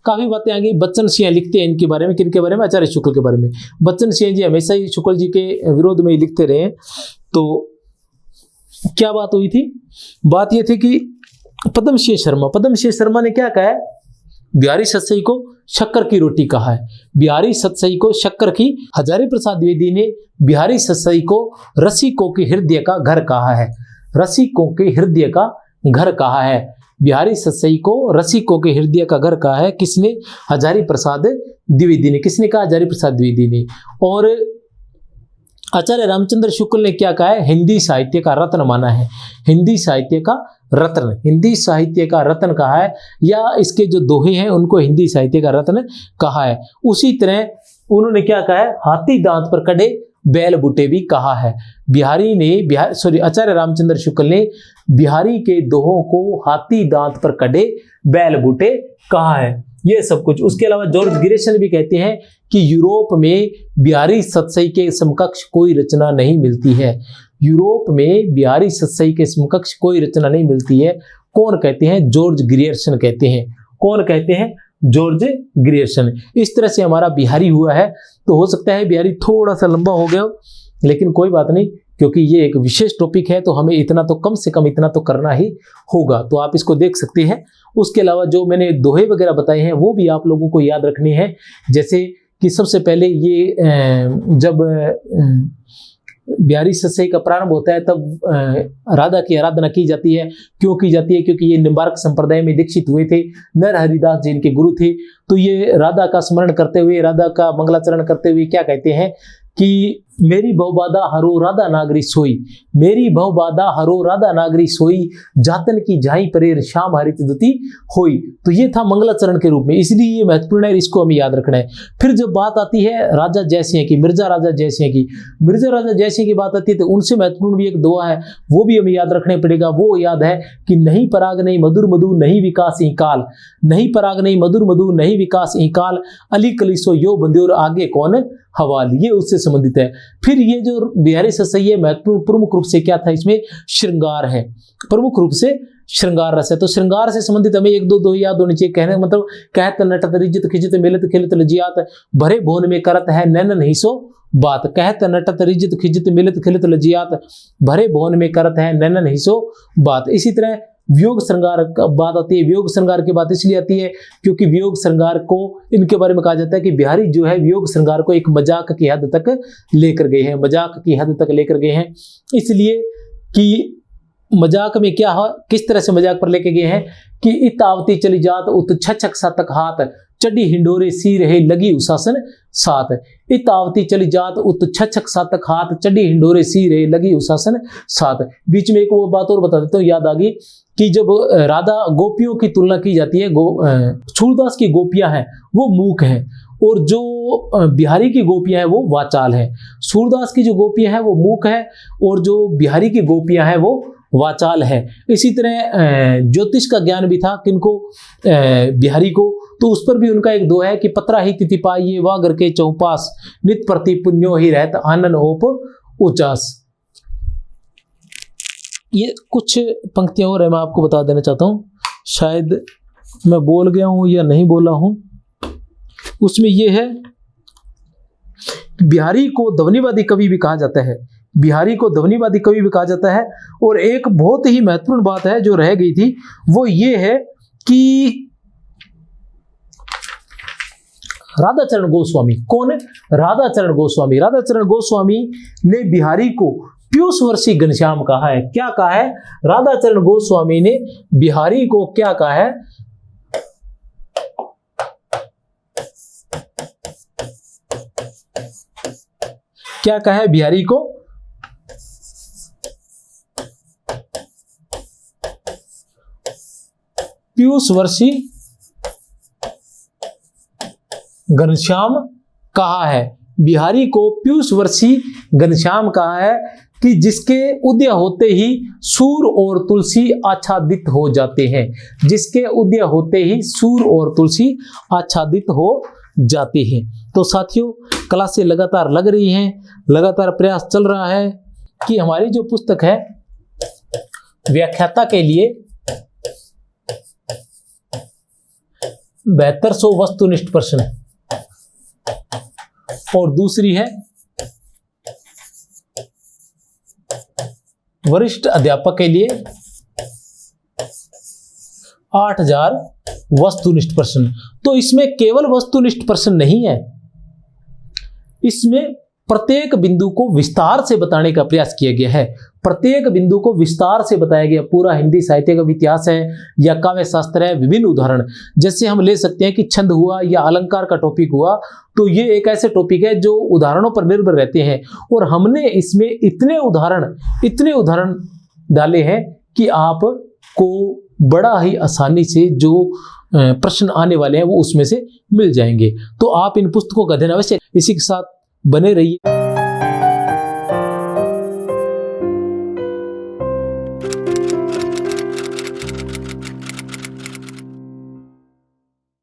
काफी बातें आ गई। बच्चन सिंह लिखते हैं इनके बारे में, किनके बारे में? आचार्य शुक्ल के बारे में। बच्चन सिंह जी हमेशा ही शुक्ल जी के विरोध में ही लिखते रहे। तो क्या बात हुई थी? बात यह थी कि पद्म सिंह शर्मा ने क्या कहा है? बिहारी सतसई को शक्कर की रोटी कहा है। बिहारी सतसई को शक्कर की। हजारी प्रसाद द्विवेदी ने बिहारी सतसई को रसिकों के हृदय का घर कहा है। रसिकों के हृदय का घर कहा है। बिहारी सतसई को रसिकों के हृदय का घर कहा है। किसने? हजारी प्रसाद द्विवेदी ने। किसने कहा? हजारी प्रसाद द्विवेदी ने। और आचार्य रामचंद्र शुक्ल ने क्या कहा है? हिंदी साहित्य का रत्न माना है। हिंदी साहित्य का रत्न, हिंदी साहित्य का रत्न कहा है, या इसके जो दोहे हैं उनको हिंदी साहित्य का रत्न कहा है। उसी तरह उन्होंने क्या कहा है? हाथी दांत पर कड़े बैल बूटे भी कहा है। बिहारी ने आचार्य रामचंद्र शुक्ल ने बिहारी के दोहों को हाथी दांत पर कड़े बैल बूटे कहा है। ये सब कुछ। उसके अलावा जॉर्ज ग्रेशन भी कहते हैं कि यूरोप में बिहारी सतसई के समकक्ष कोई रचना नहीं मिलती है। यूरोप में बिहारी सतसई के समकक्ष कोई रचना नहीं मिलती है। कौन कहते हैं? जॉर्ज ग्रियर्सन कहते हैं। कौन कहते हैं? George Grierson. इस तरह से हमारा बिहारी हुआ है। तो हो सकता है बिहारी थोड़ा सा लंबा हो गया, लेकिन कोई बात नहीं, क्योंकि ये एक विशेष टॉपिक है, तो हमें इतना तो कम से कम इतना तो करना ही होगा। तो आप इसको देख सकते हैं। उसके अलावा जो मैंने दोहे वगैरह बताए हैं वो भी आप लोगों को याद रखने हैं। जैसे कि सबसे पहले ये जब बिहारी सस्सई का प्रारंभ होता है तब राधा की आराधना की जाती है। क्यों की जाती है? क्योंकि ये निम्बार्क संप्रदाय में दीक्षित हुए थे, नर हरिदास जी इनके गुरु थे। तो ये राधा का स्मरण करते हुए, राधा का मंगलाचरण करते हुए क्या कहते हैं कि मेरी भवबाधा हरो राधा नागरी सोई, मेरी भवबाधा हरो राधा नागरी सोई, जातन की झाई परेर श्याम हरित दुति होई। तो ये था मंगलाचरण के रूप में, इसलिए ये महत्वपूर्ण है, इसको हमें याद रखना है। फिर जब बात आती है राजा जयसिंह की, मिर्जा राजा जयसिंह की, मिर्जा राजा जयसिंह की बात आती है तो उनसे महत्वपूर्ण भी एक दुआ है, वो भी हमें याद रखने पड़ेगा। वो याद है कि नहीं पराग नहीं मधुर मधु नहीं विकास ही काल, नहीं पराग नहीं मधुर मधु नहीं विकास ही काल, अली कलिसो यो बंद्योर आगे कौन हवाल। ये उससे संबंधित है। फिर ये जो बिहारी सस्सई है महत्वपूर्ण प्रमुख रूप से क्या था, इसमें श्रृंगार है, प्रमुख रूप से श्रृंगार रस है। तो श्रृंगार से संबंधित हमें एक दो याद होनी चाहिए। कहने का मतलब कहत नटत रिजत खिजत मिलत खिलत लजियात, भरे भोन में करत है नैनन ही सो बात। कहत नटत रिजत खिजत मिलत खिलत लजियात, भरे भोन में करत है नैनन ही सो बात। इसी तरह वियोग श्रृंगार का बात आती है। वियोग श्रृंगार की बात इसलिए आती है क्योंकि वियोग श्रृंगार को इनके बारे में कहा जाता है कि बिहारी जो है वियोग श्रृंगार को एक मजाक की हद तक लेकर गए हैं, मजाक की हद तक लेकर गए हैं। इसलिए कि मजाक में क्या है, किस तरह से मजाक पर लेके गए हैं कि इत आवती चली जात उत छछक सातक हाथ, चढ़ी हिंडोरे सी रहे लगी उसासन साथ। इत आवती चली जात उत छछक सातक हाथ, चढ़ी हिंडोरे सी रहे लगी उसासन साथ। बीच में एक वो बात और बता देता हूँ, याद आ गई कि जब राधा गोपियों की तुलना की जाती है, सूरदास की गोपियां हैं वो मूक हैं और जो बिहारी की गोपियां हैं वो वाचाल हैं। सूरदास की जो गोपियां हैं वो मूक है और जो बिहारी की गोपियां हैं वो वाचाल है। इसी तरह ज्योतिष का ज्ञान भी था किनको, बिहारी को। तो उस पर भी उनका एक दोहा है कि पत्रा ही तिथि पाइये वागर के चौपास, नित प्रति पुण्यो ही रहत आनंद ओप उचास। ये कुछ पंक्तियां और है, मैं आपको बता देना चाहता हूँ, शायद मैं बोल गया हूं या नहीं बोला हूं। उसमें ये है, बिहारी को ध्वनिवादी कवि भी कहा जाता है, बिहारी को ध्वनिवादी कवि भी कहा जाता है। और एक बहुत ही महत्वपूर्ण बात है जो रह गई थी, वो ये है कि राधाचरण गोस्वामी, कौन है? राधाचरण गोस्वामी। राधाचरण गोस्वामी ने बिहारी को पीयूष वर्षी घनश्याम कहा है। क्या कहा है? राधाचरण गोस्वामी ने बिहारी को क्या कहा है? क्या कहा है बिहारी को? पीयूष वर्षी घनश्याम कहा है। बिहारी को पीयूष वर्षी घनश्याम कहा है कि जिसके उदय होते ही सूर और तुलसी आच्छादित हो जाते हैं, जिसके उदय होते ही सूर और तुलसी आच्छादित हो जाते हैं। तो साथियों, क्लासें लगातार लग रही हैं, लगातार प्रयास चल रहा है कि हमारी जो पुस्तक है व्याख्याता के लिए 7200 वस्तुनिष्ठ प्रश्न और दूसरी है वरिष्ठ अध्यापक के लिए 8000 वस्तुनिष्ठ प्रश्न। तो इसमें केवल वस्तुनिष्ठ प्रश्न नहीं है, इसमें प्रत्येक बिंदु को विस्तार से बताने का प्रयास किया गया है। प्रत्येक बिंदु को विस्तार से बताया गया। पूरा हिंदी साहित्य का इतिहास है या काव्य शास्त्र है, विभिन्न उदाहरण जैसे हम ले सकते हैं कि छंद हुआ या अलंकार का टॉपिक हुआ, तो ये एक ऐसे टॉपिक है जो उदाहरणों पर निर्भर रहते हैं। और हमने इसमें इतने उदाहरण डाले हैं कि आपको बड़ा ही आसानी से जो प्रश्न आने वाले हैं वो उसमें से मिल जाएंगे। तो आप इन पुस्तकों का अध्ययन अवश्य, इसी के साथ बने रहिए।